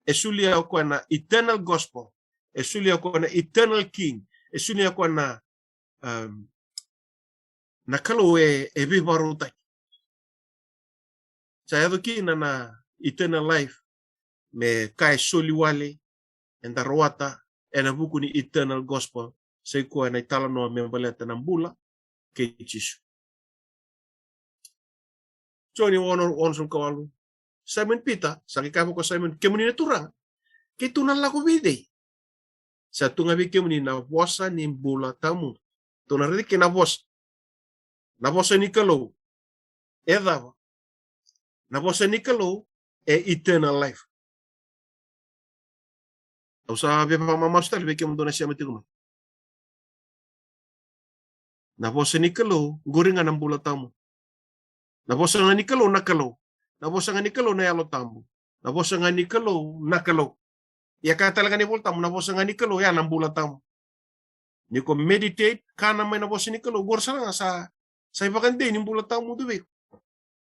esulia kwa na eternal gospel. Esuli ako na eternal king. Esuli ako na nakaloe ebibarutay. Sa yado kina na eternal life me kay soliwale and darwata and buku ni eternal gospel sa ikuha na italano me balenta ng bula kay Chisu. So ni onon kawalu. Simon Peter, sa kikamo ko Simon, kemuni na turang. Kitunan lako bide. Sa tungabi kemuni na wasa ni bula tamu. Tunarili kinabos. Nabosa ni kalo. Edava. Nabosa ni kalo eternal life. Au sabi pa mamastal beke mo na siya matiguma. Nabosa ni kalo goringan ng bula tamu. Nabosa nga ni kalo nakalo. Nabosa nga ni kalo na yalo tamu. Nabosa nga ni kalo nakalo. Ya ka talaga ni bula tamu nabosa nga ni kalo yan ang bula tamu. Ni ko meditate kana may nabosa ni kalo gorsa nga sa ibakan din yung bula tamu duwe.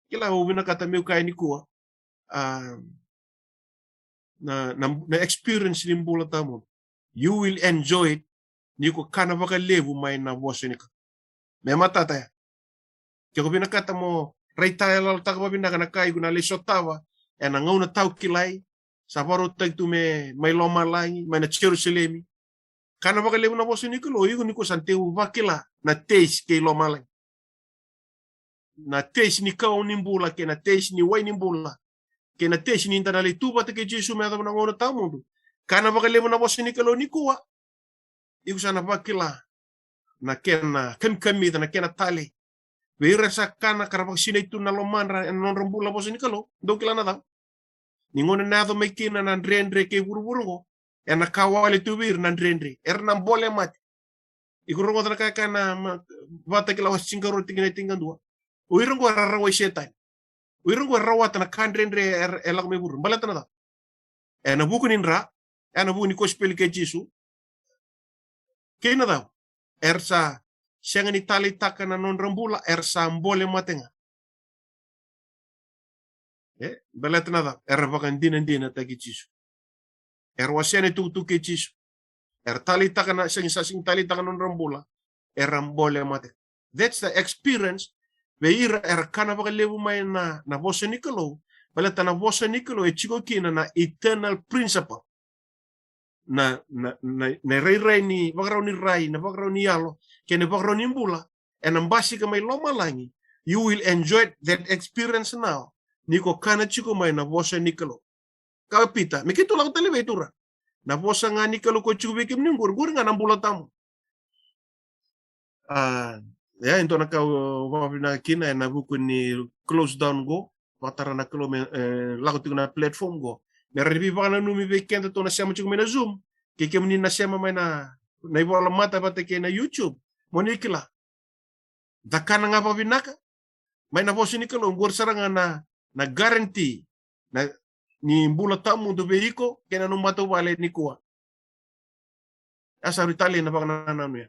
Kila ho binakatamiw kay ni ko na experience ni bula tamu. You will enjoy it. Ni ko kana baka levu may nabosa ni ka. May matata. Kaya ko binakata mo ray tayo takba binakanakay ko na lisotawa na ngaw na tao kilay sa parot tagto may Lomalagi, may na Jerusalem. Kana baka lewu na boso ni kulo, yun ni ko santewu bakila na taste kay Lomalagi. Na taste ni kao nimbula, kaya na taste ni way nimbula, kaya na taste ni intanali tuba ta kay Jesu may atam na ngaw na tao mo. Kana baka lewu na boso ni kulo ni kuwa. Iku sana bakila na kena kami na kena tali. Wira sa kana karapag sinay ito na lomanra non rambula boso ni kulo, do kila na tao. Ningon na nato may kina ng rendre kay buru-buru ko. E nakawali tuwir ng rendre. Nang bole mat. Ikurong ko na kaya na bata kilawas singkaro tingin dua. Uirungo rarawai setan. Uirungo rawat na kandrendre elang me buru. Balatan na. Ena bukunin ra. Ena bukuni kospel ke Jesu. Kena daw. Ersa siang ni tali takana non rambula ersa mbole matenga. Balatan na daw. Bakan dinan tagi Jesu. Wasene tutu ke Jesu. Tali takana sing tali takana non rambula. Mbole matenga. That's the experience. Veira kana baka lebu mai na bosa nikolo. Balatan na bosa nikolo chiko kina na eternal principle. Na rai ni bagraw ni rai na bagraw ni yalo kene bagraw ni mbula and ambasi ka may Lomalagi, you will enjoy that experience now niko kana chiko may na bosa nikolo kapita mikito lang tali betura na bosa nga nikolo ko chiko bikim ningur gur nga nambula tamu into na ka na kina na buku ni close down go patara na kilo lago na platform go Naribi baka na numibigyan to na siya mo na Zoom. Kikimuni na siya mamay na iwala mata pati kay na YouTube. Monikila. Daka na nga pa binaka. May na po sinikala. Unggur sarang na guarantee na ni mbula tamu do veiko kaya nung mato wale ni kuwa. Asa ritali na baka nanano yan.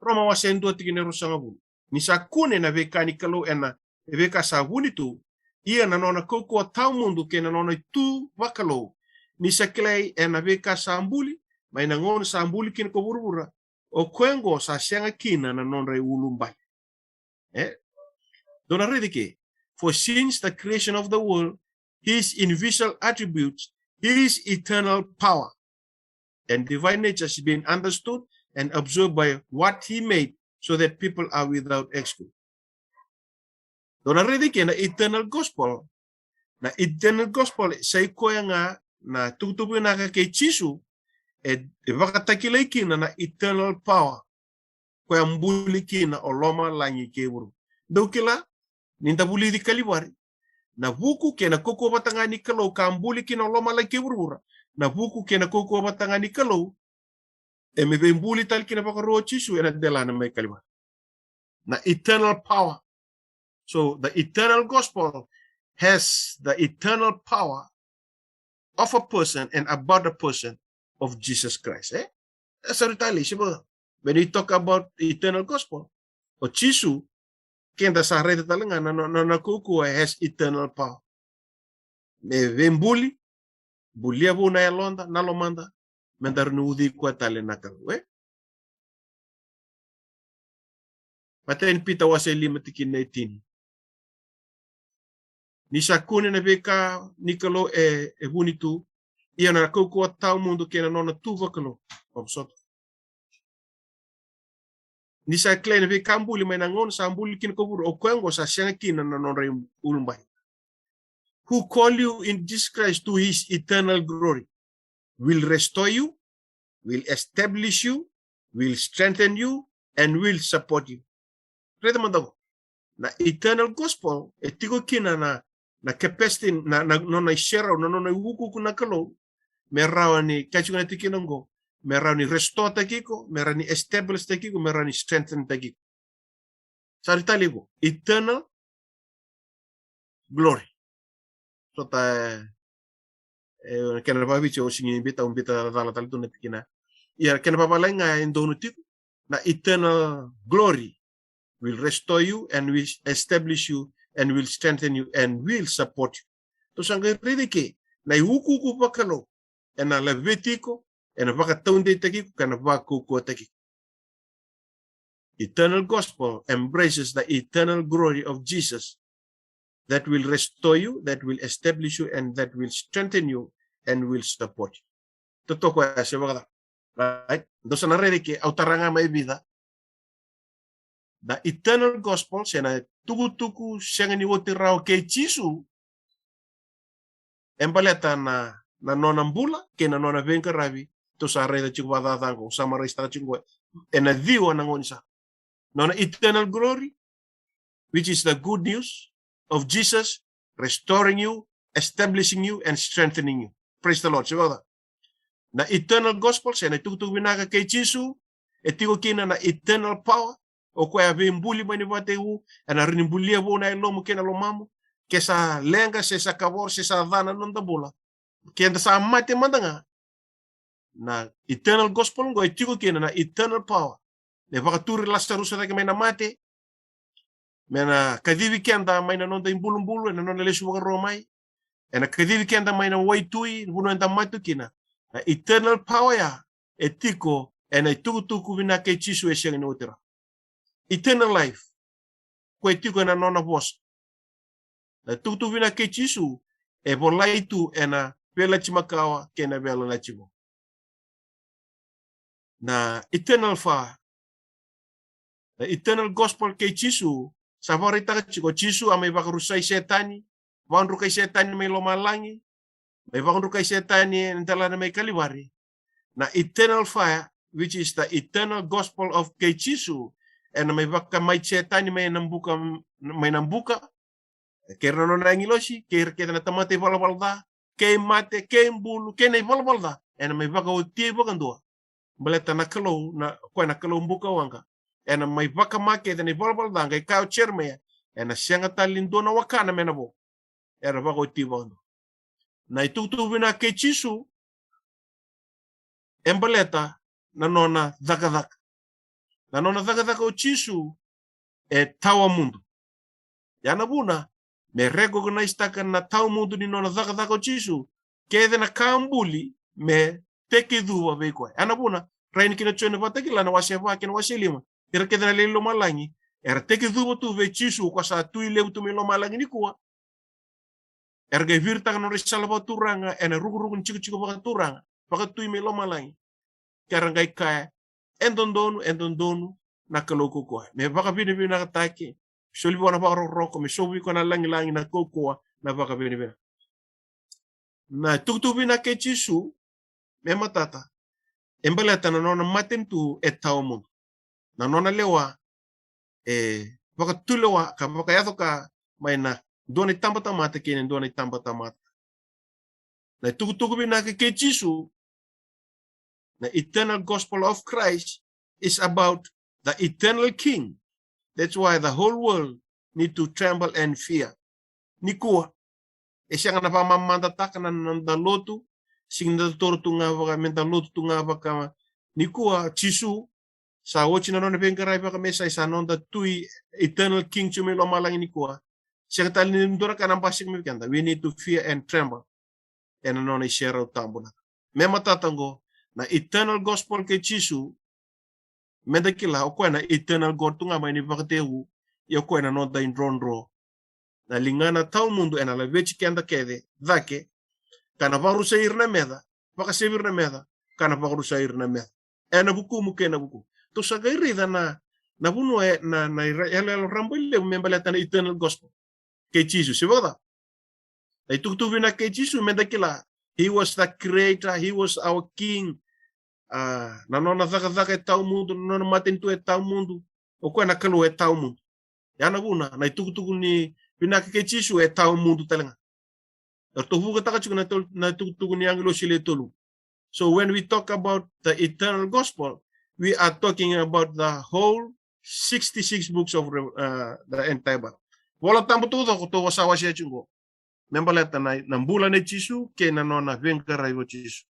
Roma wasendo at kinero sa nga bulo. Ni sa kune na veka ni kalo na veka sa wunitu. Ia na nona koko tau mundu ke na nona tu wakalo ni saklei na veka sambuli mai na ngon sambuli kin ko burbura o kwengo sa sianga kina na nona ulumbai dona redike for since the creation of the world his invisible attributes his eternal power and divine nature is being understood and absorbed by what he made so that people are without excuse. Dona redike na eternal gospel say ko nga na tutupo na kay Jesu bakatakilay kina na eternal power ko ambuli kina o Lomalagi ke buru do kila ninta buli di kaliwari na buku kena koko batangani kalo ka ambuli kina o Lomalagi ke buru na buku kena koko batangani kalo me bembuli tal kina bakaro Jesu ena dela na may kaliwari na eternal power. So the eternal gospel has the eternal power of a person and about the person of Jesus Christ. That's a retaliation. When we talk about the eternal gospel, o Jesu, kenda sa rete talaga na kukuha has eternal power. Vembuli, bulia bu na yalonda, nalomanda, mendar nuudi kwa tale nakaru. Patain pita wase lima tikin na itini. Ni sakune na veka nikalo bunitu ia na koko tau mundo kena nona tuva kalo obsoto ni sa klene veka ambuli mai na ngon sa ambuli kin ko buru o kwengo sa sianga kina na nona ulumbai who call you in Jesus Christ to his eternal glory will restore you, will establish you, will strengthen you and will support you. Reda mandago na eternal gospel etiko kina na capacity na nona ishera na nona wuku kuna kalo merawa ni kachuna tikinongo merawa ni restore takiko merawa ni establish takiko merawa ni strengthen takiko sarita ligo eternal glory so ta kena ba bicho singi bita dala tal tu netikina ya kena ba lenga indonu tiku na eternal glory will restore you and will establish you and will strengthen you and will support you. To sangay ridike na iukuku pakalo and na levetiko and baka taunde takiko kana bakuko takiko. Eternal gospel embraces the eternal glory of Jesus that will restore you, that will establish you, and that will strengthen you and will support you. Totoo ko siya baka right? Doon sa naririke autaranga may vida. The eternal gospel siya na tuku siya nga niwote raw kay Jesu embaleta na nonambula kay na nona venka ravi to sa reda chikwa dadango sa marista chikwa ena diwa nangonisa nona eternal glory which is the good news of Jesus restoring you, establishing you and strengthening you. Praise the Lord. Siya na eternal gospel siya na tuku binaka kay Jesu etiko kina na eternal power o kwa ave mbuli mani vate u ana rini mbulia vo na lomo kena lo mamu ke sa lenga se sa kavor se sa dana nonda bola ke anda sa mate mandanga na eternal gospel go etiko kena na eternal power le vakaturi Lazarus sa mena mate mena kadivi kenda maina nonda imbulu na nonda lesu wa romai ena kadivi kenda maina waitui buno enda matu kina na eternal power ya etiko ena tuku vina ke chisu eseng ni utira eternal life ko etiko ena nona vos na tuku vina ke chisu e bolaitu ena vela chimakawa kena vela la chimo na eternal fire na eternal gospel ke chisu savarita chiko chisu ame vakarusai setani vandu kai setani me Lomalagi me vandu kai setani ndala me Kaliwari na eternal fire which is the eternal gospel of ke chisu and me vaka mai setani me nambuka kera no na ngiloshi kera na tamate valvalda ke mate ke mbulu ke nei valvalda and me vaka o tie vakandua baleta na kalo na kwa na kalo mbuka wanga ena mai vaka make de volvalda ngai kao cherme ena senga talindo na wakana menabo era vaka tibondo na itutu vina ke chisu embaleta na nona zakazak na nona zakazak o chisu e tawa mundo yana buna me recognize takan na tawa mundo ni nona zakazak o chisu kede na kambuli me teki duwa vekwa yana buna rain kina chone vatakila na waseva kina wasilima era keda le Lomalagi era teki duwa tu ve chisu kwa sa tu ile tu me Lomalagi ni kuwa era ge virta no risalva turanga ena rugu chiku baka turanga baka tu me Lomalagi kera ngai kai endondonu na kaloko kwa me baka bini na atake soli bona baka roko me sobi kona langi na kokoa na baka bini na tuktu na ke chisu me matata embaleta na nona matentu etaumu na nona lewa baka tulewa ka baka yadoka maina doni tambata mata kene doni tambata mata na tuktu na ke chisu the eternal gospel of Christ is about the eternal king. That's why the whole world need to tremble and fear. Nikua siang na pamamanda takana nanda lotu sing na tortunga baka menta lotu tunga baka nikua chisu sa wochi na nona bengarai baka mesa sa nonda tui eternal king chumi Lomalagi nikua siang tali ndora kana basik mi kanda we need to fear and tremble and nona share tambuna mema tatango na eternal gospel ke chisu medakila o na eternal god tunga mai ni vakateu yo na nonda indronro na lingana tau mundo ena la vechi kenda kede dake kana varu sair na meda vaka sevir na meda kana varu sair na meda ena buku mukena buku to sagairi na bunu na ele rambole membaleta na eternal gospel ke chisu siboda ai tuktu vina ke chisu medakila he was the creator, he was our king. Na nona zaka e tau mundo, nona matentu e tau mundo, o koe na kalu e tau mundo. Yana buna, na tukutuku ni pinaka ke chisu e tau mundo talenga. Tohuga takachuku na tukutuku ni anglo sile tolu. So when we talk about the eternal gospel, we are talking about the whole 66 books of the entire Bible. Wala tambo tuto ko to wasawa siya chungo. Membaleta na mbula ne chisu ke na nona venkarai go chisu.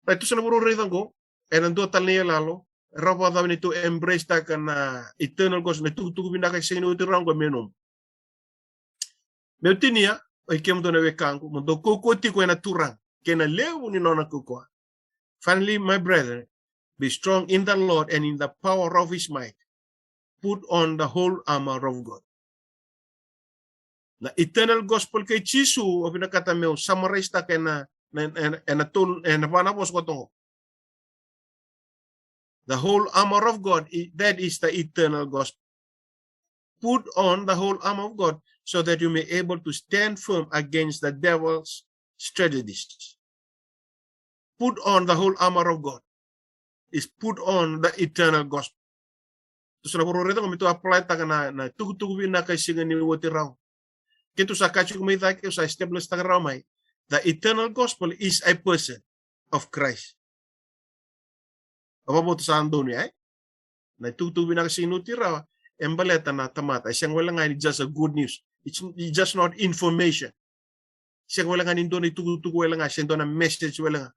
Itu sana buru redango, enan do talne lalo, rapa da to embrace ta kana eternal gospel tu binaka sino utirango menom. Meutinia, ai kem do na wekango, mundo kokoti ko na turang, kena lewu ni nona kokwa. Finally, my brethren, be strong in the Lord and in the power of his might. Put on the whole armor of God. Na eternal gospel kay chisu, o pinakata meu summarize ta kena the whole armor of God, that is the eternal gospel. Put on the whole armor of God so that you may be able to stand firm against the devil's strategies. Put on the whole armor of God is put on the eternal gospel. So na apply ta na tugu na kay singa ni woti raw. Kito sa kachu may ta sa establish ta raw may. The eternal gospel is a person of Christ. Apa mo sa ando niya? Na tutubi na sinutira embaleta na tamata. Siyang wala nga ni just a good news. It's just not information. Siyang wala nga ni doon itutugo wala nga. Siyang doon na message wala nga.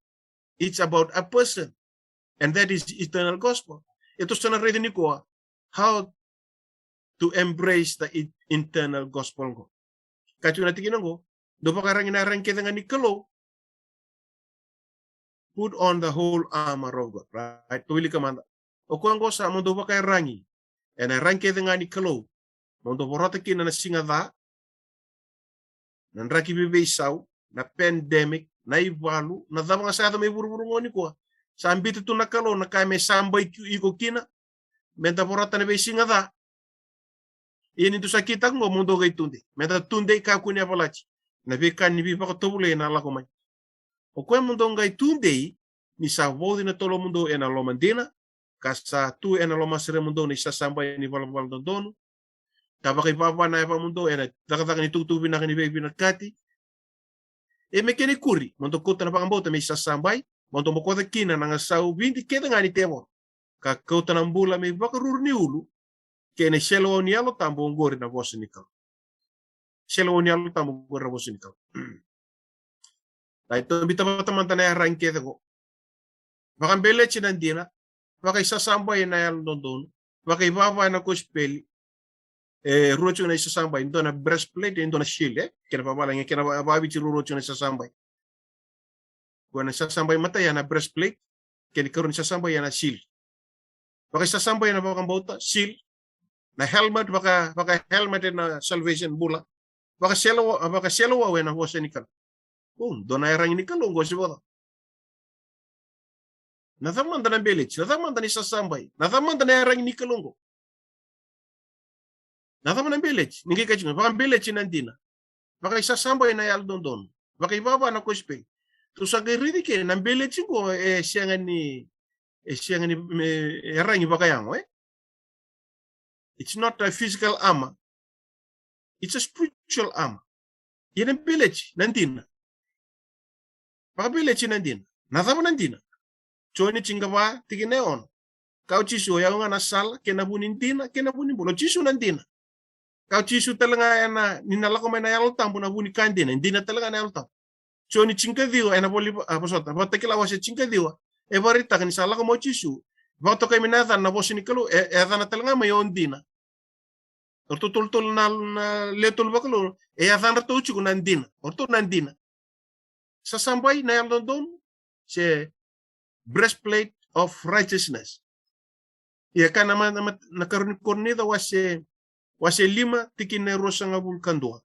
It's about a person. And that is eternal gospel. Ito sa narito ni ko, how to embrace the internal gospel ko. Kaya natikinan ko, do pa karang inarang kita nga ni Kalawa, put on the whole armor of God. Right? Tuwili ka man. O kung ko sa mundo pa kay rangi, and arang kita nga ni Kalawa, mundo porota kina na singada, nanraki bibisaw, na pandemic, na iwalu, na dama nga sa ato may buru-buru ni ko. Sa ambito ito na Kalawa, na kaya may sambay iko kina, menta porota na bisingada, ini tu sakita ngo mundo kay tunde. Meta tunde ka kunya palachi. Na bikan ni bipa ko tobule na la komay. O kwen mundo ngay tunde ni sa vodi na tolo mundo ena lomandina. Kasa tu ena lomasere mundo ni sa sambay ni valval dono. Tabaki papa na pa mundo ena takataka ni tutubi na kanibe binakati. E mekeni kuri mundo kota na pakambota may sa sambay. Mundo mo kota kina nga sa ubindi keta nga ni temo. Ka kota ng bula may bakarur ni ulu. Kene shelo ni alo tambo ngori na vosi nikal. Shelo ni alo tambo ngori na vosi nikal. Dai to bita teman tanay ranke ko. Baka bele chinandina, baka isasambay na yal dondon, baka ibaba na kuspeli. Rocho na isasambay ndo na breastplate ndo na shield kena babala nga kena babi ci rocho na isasambay. Kung isasambay mata ya na breastplate, kena karon isasambay ya na shield. Baka isasambay na baka bauta shield. Na helmet baka helmet na salvation bula baka selo wa na wasa nikal dona erang nikal ngo sibo na thaman na village na thaman ni sasambay na thaman na erang nikal ngo na thaman na village ningi ka chinga baka village nandina baka sasambay na yal dondon baka ibaba na kuspe to sa geridi ke na village ngo siyangan ni erang baka yang It's not a physical armor. It's a spiritual armor. Yan ang village, nandina. Baka village nandina. Nathamo nandina. Choni chingawa, tigineon. Kau chisu, yaw nga nasal, kinabunin tina, kinabunin bulo. Chisu nandina. Kau chisu talaga na, ninala ko may nayaltam, bunabuni kandina, hindi na talaga nayaltam. Choni chingkadiwa, ay naboli, pasota, batakilawa siya chingkadiwa, barita, kanisala ko mo chisu, baka to kay minathan, nabosi ni Kalawa, na talaga mayon dina. Ortutultul na letul bakalo athan rato chuko nandina orto nandina sa sambay na yam don se breastplate of righteousness ya kana na karun kornida wase lima tikine rosanga bulkandua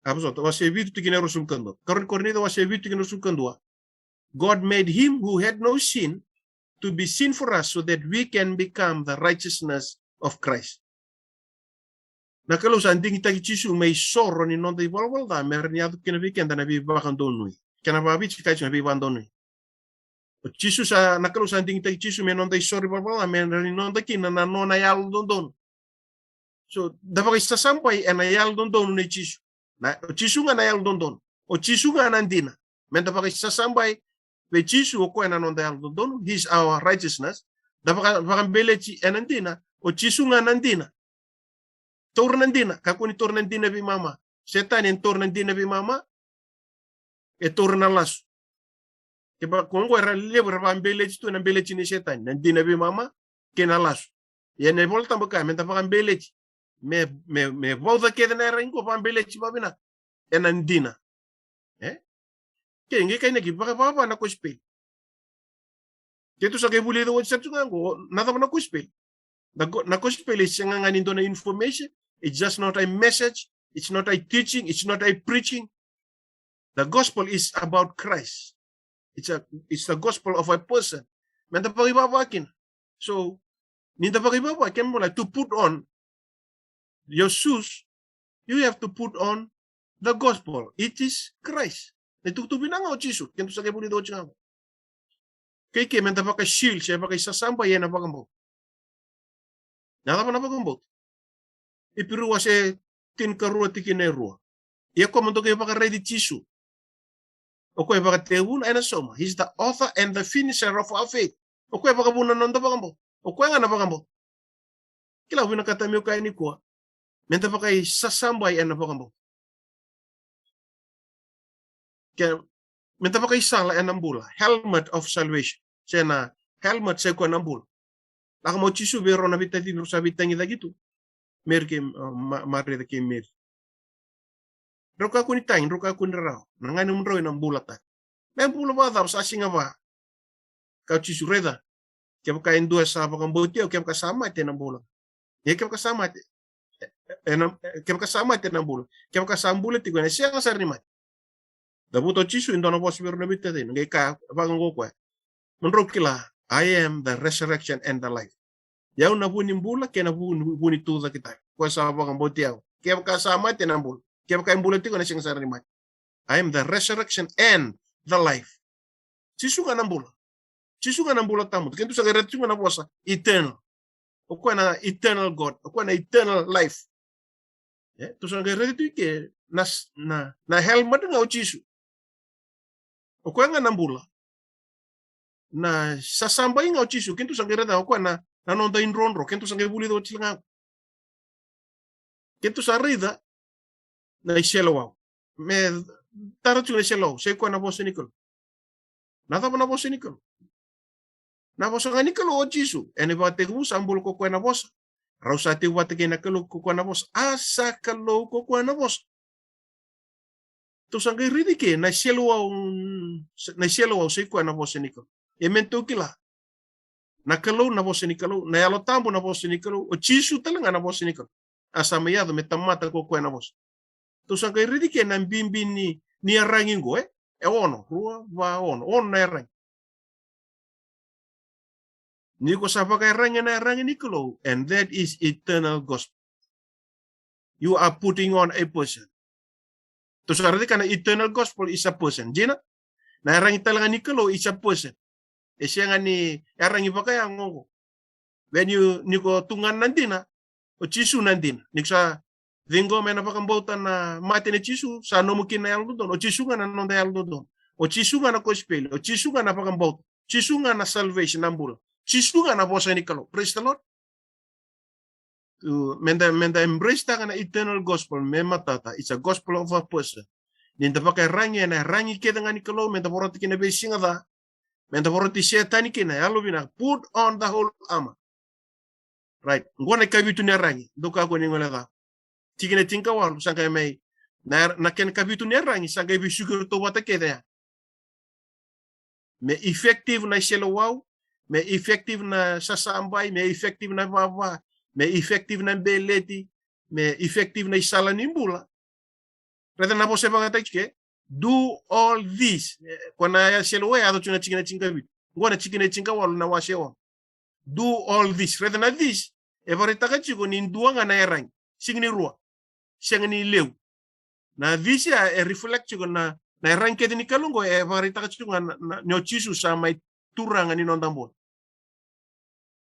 abso wase vitu tikine rosum kando karun kornida wase vitu tikine rosum kandua. God made him who had no sin to be sin for us so that we can become the righteousness of Christ. Na kalau sa anding ita chisu may soro ni non de walwal da merniado kina weekend na bi bakan donui. Kana babi chika chuna bi bandonui. O chisu sa na kalau sa anding ita chisu me non de soro walwal da merni non de kina na non ayal dondon. So dapat isa sampai en ayal dondon ni chisu. Na o chisu nga ayal dondon. O chisu nga nandina. Men dapat isa sampai be chisu o ko na non de ayal dondon. He's our righteousness. Dapat belechi enandina o chisu nga nandina. Tornandina, kakuni tornandina bi mama. Setan en tornandina bi mama. Tornalas. Keba kongo era lebra ba mbelechi tu na mbelechi ni setan. Nandina bi mama kenalas. Ya ne volta baka menta pa mbelechi. Me volta ke na rengo pa mbelechi babina. Enandina. Ke ngi kay nagi baka baba na kuspe. Ketu sa ke bulido wa setu ngo nada na kuspe. Na gospel is na information. It's just not a message. It's not a teaching. It's not a preaching. The gospel is about Christ. It's the gospel of a person. So, to put on your shoes, you have to put on the gospel. It is Christ. Natutubin na nga o Jesus. Kento sa kaya do nga mo. Kaya menta pa ka shield siya pa kay sasamba yan na pagambo. Nada pa na pagambo. Ipiruwa siya tinkarua tikinerua. Iya ko mo to kaya pa ka ready Jesus. O kaya pa ka tewun ay nasoma. He's the author and the finisher of our faith. O kaya pa ka bunan nanda pagambo. O kwa nga napakambo. Kila wina kata miyo kaya ni kwa. Menta pakai sasamba ya napakambo. Kaya menta pakai sala ya nambula. Helmet of salvation. Sena helmet sa kwa nambula. Laka mo chisu bero na bitati bero sa bitangi da gitu. Mer ke mare da ke mer. Roka ko ni tain, roka ko ni rao. Nangani mo ro nambula ta. Nambula ba da sa singa ba. Ka chisu reda. Kaya pakai dua sa pakambo tiyo kaya kasama te nambula. Ya kaya kasama te. Kaya kasama te nambula. Kaya kasambula ti ko na siya ka sarnimat. Dabuto chisu indona bos bero na bitati. Ngai ka pakango kwa. Menro kila. I am the resurrection and the life. Yau na buni mbula ke na buni tuza kita. Kwa sababu kamboti yau. Kaya kasama te nambula. Kaya mbula ti ko na siya ka sarnimat. I am the resurrection and the life. Chisu ka nambula. Chisu ka nambula tamu. Kento sa garet chunga na bosa eternal. O kwa na eternal God. O kwa na eternal life. Tu sa garet tu ke na helmet nga o chisu. O kwa nga nambula. Na sasamba nga o chisu. Kento sa garet o kwa na nonda inronro. Kento sa gabuli do chilinga. Kento sa rida na iselo wao. Me tara chunga iselo. Say kwa na bosa nikol. Nata pa na bosa nikol. Na bosa nga nikol o chisu. Ene ba te gu sambul ko kwa na bosa. Rausa te wate ke na kalo ko kwa na bosa. Asa kalo ko kwa na bosa. Tu sangay ridi ke na iselo wao say kwa na bosa nikol. E mento kila. Na kalo na bosa nikol. Na yalo tambo na bosa nikol. O chisu talaga na bosa nikol. Asa mayado metamata ko kwa na bosa. Tu sangay ridi ke na bimbi ni arangingo E ono. Rua va ono. Ono na arang. Niko sa pagkairangin na arangin nikolo. And that is eternal gospel. You are putting on a person. To sa ridi ka na eternal gospel is a person. Gina? Na arangin talaga nikolo is a person. E siya nga ni arangin pa kaya ngo. When you niko tungan nandina. O chisu nandina. Niko sa dingo may napakambautan na mati ni chisu. Sa nomukin na yaldo doon. O chisu nga na nonda yaldo doon. O chisu nga na kospel. O chisu nga na pakambaut. Chisu nga na salvation nambula. Chisu nga na bosa ni kalo. Praise the Lord. Menda embrace ta na eternal gospel. Mema tata. It's a gospel of a person. Ninda pa kay rangi na rangi kita nga ni kalo. Menda poroti kina besinga da. Menda poroti setani kina. Yalo bina. Put on the whole armor. Right. Ngwana kabitu ni rangi. Doka ko ni ngwala ka. Tikina tinka walu. Sangkay may. Na ken kabitu ni rangi. Sangkay bisukur to wata keda ya. Me effective na selo wow. May effective na sasambay, may effective na baba, may effective na beleti, may effective na isala nimbula. Rata na po sa mga tayo do all this. Kung na selo ay ato chuna chikina chinga bit. Kung na chikina chinga walo na wasyawan. Do all this. Rata na this. Evarita ka chiko ninduwa nga na erang. Sing ni ruwa. Siyang ni lew. Na this ya reflect chiko na erang kete ni kalungo. Evarita ka chiko nga nyo chisu sa may turang ni nondambon.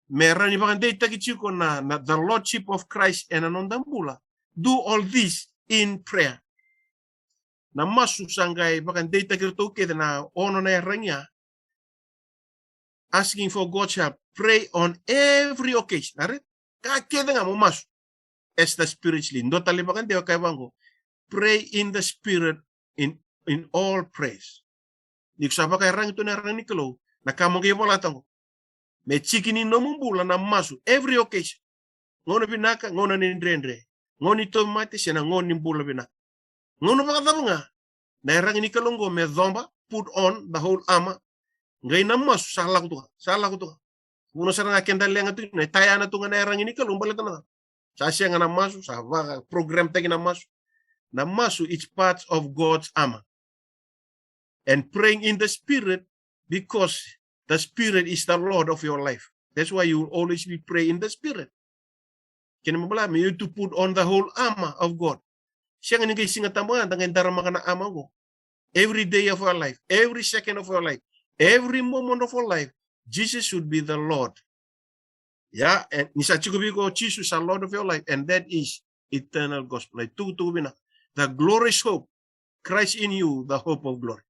Meron ni bakang data kichiko na the Lordship of Christ and anondambula. Do all this in prayer. Na masu sangay bakang data kirto keda na ono na yaranya. Asking for God's help. Pray on every occasion. Narit? Kakeda nga mo masu. As the spiritually. Ndo tali bakang dewa kay bango. Pray in the spirit in all praise. Di ko sapa kay rang ito na rang ni kalo. Nakamong kayo wala tango. Me chikini no mumbula na masu every occasion. Ngono binaka, ngono ni ndrendre. Ngoni tomate sena ngoni mbula binaka. Ngono pakatabu nga. Na erang ni kalongo me dhomba, put on the whole armor. Ngay na masu, sala ko to. Uno sa nga kenda lenga to, na taya na to nga na erang ni kalong balita na. Sa siya nga na masu, sa program tagi na masu. Na masu, it's part of God's armor. And praying in the spirit because the spirit is the Lord of your life. That's why you will always be praying in the spirit. Kaya mabala, you need to put on the whole armor of God. Siya nga nagay singatambangan, tangay darama ka na ama ko. Every day of our life, every second of our life, every moment of our life, Jesus should be the Lord. Yeah, and nisa chikubi ko, Jesus is the Lord of your life, and that is eternal gospel. The glorious hope, Christ in you, the hope of glory.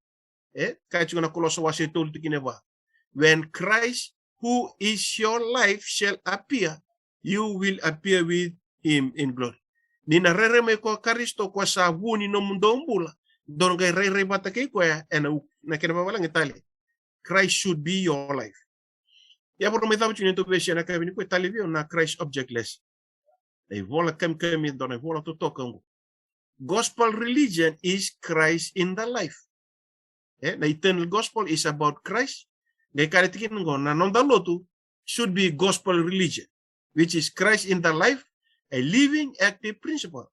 Kahit yung nakulo sa wasi tulti kineba. When Christ, who is your life shall appear, you will appear with him in glory. Nina rere me ko Kristo kwa sabuni no mundo mbula. Don ga rere batake ko ya na kena bawala ngitali. Christ should be your life. Ya por me tabu chunento be shena ka bini ko tali vi na Christ objectless. Ei vola kem don ei vola to tokango. Gospel religion is Christ in the life. The eternal gospel is about Christ. The karitikin ngo na non lotu should be gospel religion, which is Christ in the life, a living, active principle.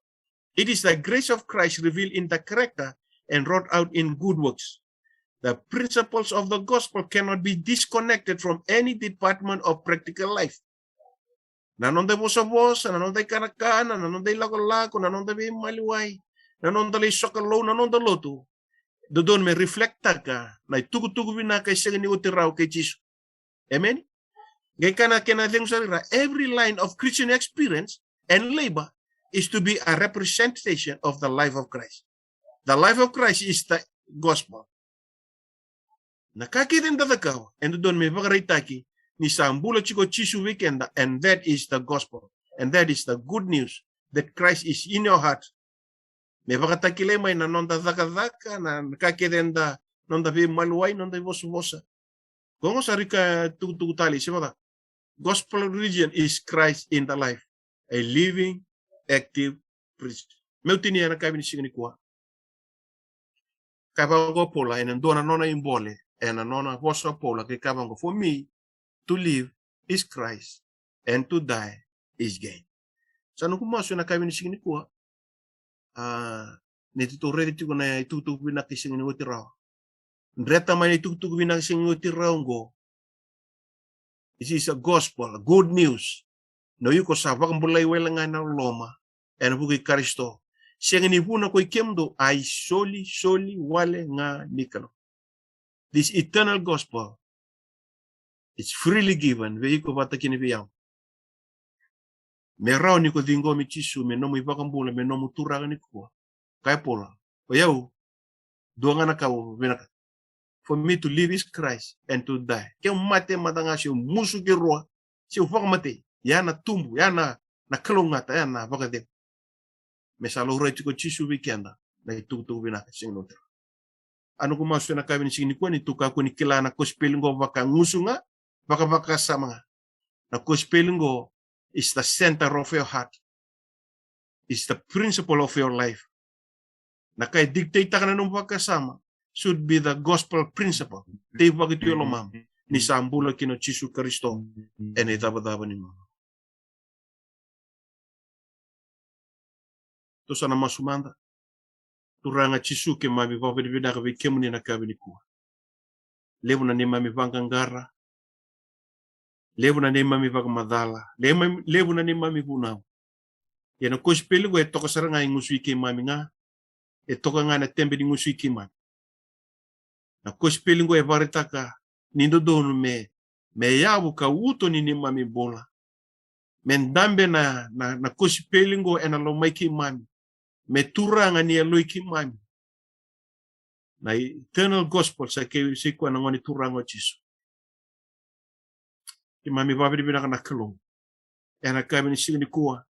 It is the grace of Christ revealed in the character and wrought out in good works. The principles of the gospel cannot be disconnected from any department of practical life. Nanonde vos, nanonde kanakana, nanonde lako, nanonde maliwai, nanonde sokalo, nanonde lotu. Dodon me reflecta ka na tugu vina kay segni utirao kay Jesus. Amen. Gay kana kena ding sarira, every line of Christian experience and labor is to be a representation of the life of Christ. The life of Christ is the gospel. Nakakita nda kao and dodon me vagaritaki ni sambula chiko chisu weekend, and that is the gospel, and that is the good news that Christ is in your heart. Me vakatakile may na nonda zaka na kakidenda nonda vi maluway nonda vosa. Kung sarika tugtali siya gospel religion is Christ in the life, a living, active priest. Meutini na kabi ni signi kuwa. Kabango pola and dona nona imbole and nona vosa pola ke kabango. For me, to live is Christ and to die is gain. Sa nung kumaso na kabi ni signi kuwa. Nito ready to na itutuk binakising ni utirao. Reta man itutuk binakising ni utirao go. This is a gospel, good news. No yuko sa bakambulay welangan na loma and buki Kristo. Siya ni puna ko ikemdo ay soli wale nga nikalo. This eternal gospel is freely given. Veiko bata kinibiyang. Merao ni ko dingo mi chisu me no mo ibakambula me no mo turaga ni ko. Kaya pola. O yaw, duwa nga nakaw binaka. For me to live is Christ and to die. Kaya mate matanga siya musu ki roa. Siya ufaka mate. Yana tumbu, yana nakalungata, yana baka dem. Mesalo rai chiko chisu weekenda. Na itutuku binaka sing noter. Ano kumasu na kabin sing ni kwa ni tuka ko ni kila na kospelingo baka ngusu nga. Baka sama nga. Na kospelingo is the center of your heart. Is the principle of your life. Na kay dictate ka na nung pagkasama should be the gospel principle. Di bakit yung lumam ni sambula kino Chisu Kristo and itabadaba ni mama. To sana masumanda. Turanga Chisu ke mami vavibida ka vikemuni na kabini kuwa. Levo na ni mami vangangara. Levo na ni mami vagamadala. Levo na ni mami bunaw. Yan ang kuspili ko ito kasara nga yung uswi ke mami nga. Ito ka nga na tembe ni ngusui kiman. Na kuspili ko e varita ka nindo doon me yabu ka uto ni mami bola. Mendambe na kuspili ko e na lomay kimami. Me turanga ni aloy kimami. Na eternal gospel sa sikwa na ngani turanga Chisu. Kimami babiri binaka na kalong. E na kami ni signi kuwa.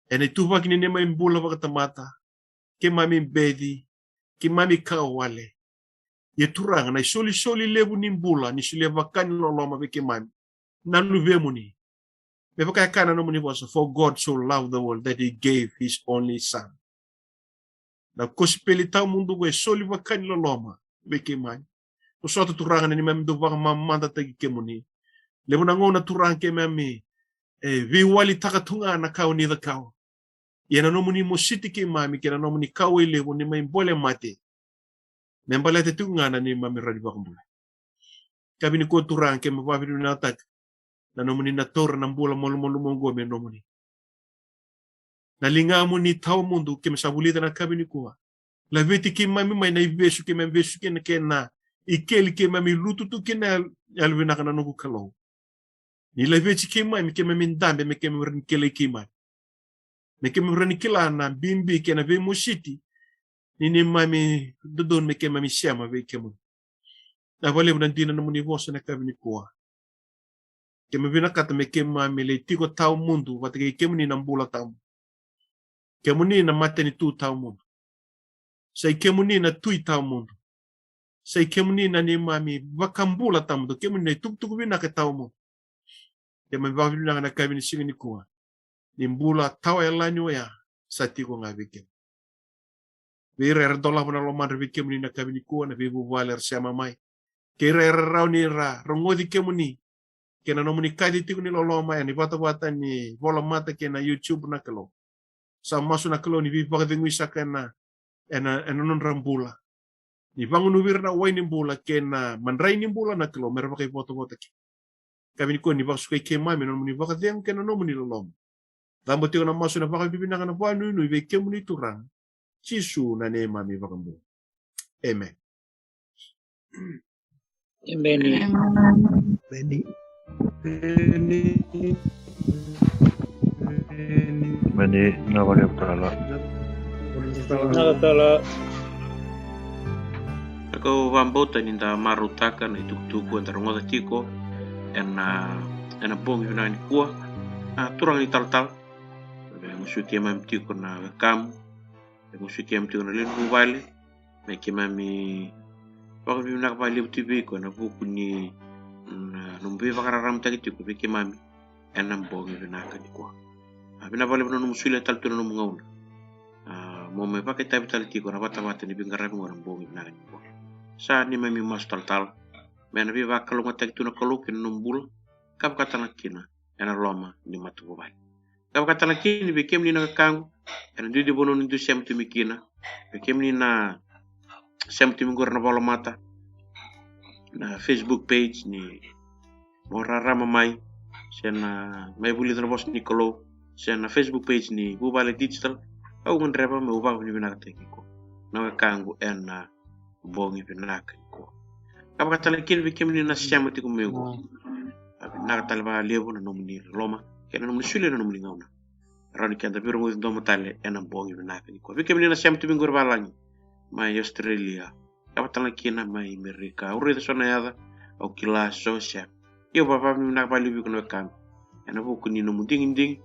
E na itubak ni mami bola wakatamata. Ke mami bedi, ke mami kawale. Ye turang na soli lebu nimbula ni soli vakani no loma be ke mami. Na luvemu ni. Me baka kana no muni was for God so loved the world that he gave his only son. Na kospelita mundo go soli vakani no loma be ke mami. O soto turang na ni mami do vaka mamanda tagi ke muni. Lebu na ngona turang ke mami vi wali takatunga na kau ni the kau. Yana no muni mo siti ki mami kena no muni kawele mo ni may bole mate. Membala te tungana ni mami radi bakumbula. Kabi ni ko turang ke mababi ni natak. Na no muni nator ng bula molo mongo me no muni. Nalinga mo ni tao mundo ke masabulita na kabi ni kuwa. Laveti ki mami may naibesu ke membesu ke na kena. Ikeli ke mami lututu ke na alwina ka na no kalaw. Ni laveti ki mami ke mamindambe me ke marin kele ki mami. Meke mrani kila na bimbi ke na ve musiti ni mami dodon meke mami siama ve kemu na vale mnandina na muni vosa na kabini kuwa Ke me vina kata me ke mami le tiko tau mundu wata ke muni na mbula tau. Ke muni na mateni tu tau mundu. Sai ke muni na tui tau mundu. Sai ke muni na ni mami wakambula tau mundu. Ke muni na tuk vina ke tau mundu. Ke me vina na kavini singi ni kua. Ni mbula tau e lanyo ya sa tiko nga vike. Vira era dola wana loman vike muni na kavini kua na vivu wale siama mai. Ke era rau ni ra rongodi ke muni. Ke na nomuni kadi tiko ni loloma ya ni wata ni vola mata ke na YouTube na kelo. Sa masu na kelo ni vivu wakadingu isa ke na non rambula. Ni bangun ubir na wai ni mbula ke na mandrai ni mbula na kelo mera pakai foto ke. Kami ni ko ni bak sukai ke mai non muni wakadeng ke na nomuni loloma. Tambo tiko na masu na pakai bibina kana wanu inu ibe ke muni turang. Sisu na ne mami wakambu. Amen. Beni na wale utala. Ako vambota ninda marutaka na itukutuku antara ngoda tiko ena bong yuna ni kua turang ni tal musu ke mam tiko na kam musu ke mam tiko na len vale me ke mami waka bi na ba lebu tibi ko na buku ni numbe vakararam tagi tiko be ke mami ena bong yuna ka ni kua abina vale no musu le tal tuna no ngauna mo me pakai tabi tal tiko na bata ni bingara ngora bong yuna ni kua sa ni mami mas tal mena bi va kalunga tagi tuna kalukin numbul kap katana kina ena loma ni matu bai kap katana kini be kem ni na kangu ena didi bono ni du sem tumi kina be kem ni na sem tumi gor na bola mata na Facebook page ni morara mamai sena mai buli na bos ni kolo sena Facebook page ni bubale digital au ngon reba me uba ni bina teki ko na kangu ena bongi bina ko kap katana kini be kem ni na sem tiku mego na talba lebu na nomuni loma ke na nomuni sule na nomuni ngauna rani kanda biro ngo ndo motale ena bongi na ka ni ko bike mini na sem tu bingor balangi mai Australia ka patala kina mai Amerika ure de sona yada o kila sosia yo baba mi na bali bi kono kam ena buku ni nomu ding ding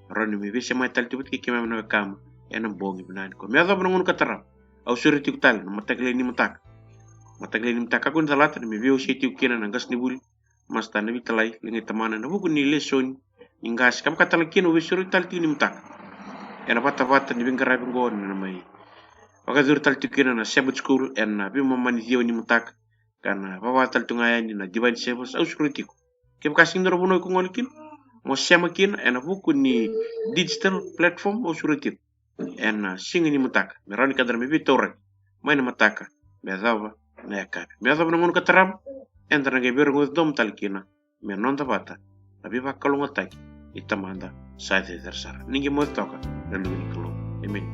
rani mi vese mai tal tibut ke na kam ena bongi na ko me ado ngun katara au suri tik tal na matagle ni mata kun salata mi vio shi tik kina na gas ni bul mas tane vitalai lingi tamana na buku ni leson ingas kam katala kino visuru talti ni mtak ena bata ni bingara bingo na mai wakazur talti kina na Sabbath school ena bi mamani dio ni mtak kana bawa taltu ngaya ni na divine service au security kem kasing ndoro bono ko ngolkin mo sema kin ena buku ni digital platform au security ena singi ni mtak merani kadar mi vitore mai na mataka bezawa na yakap me azab ngon kataram entra nge bir ngos dom talkina me non tabata abi va kalunga taki itamanda sa de tersara ningi mo toka dalu ni kalo amen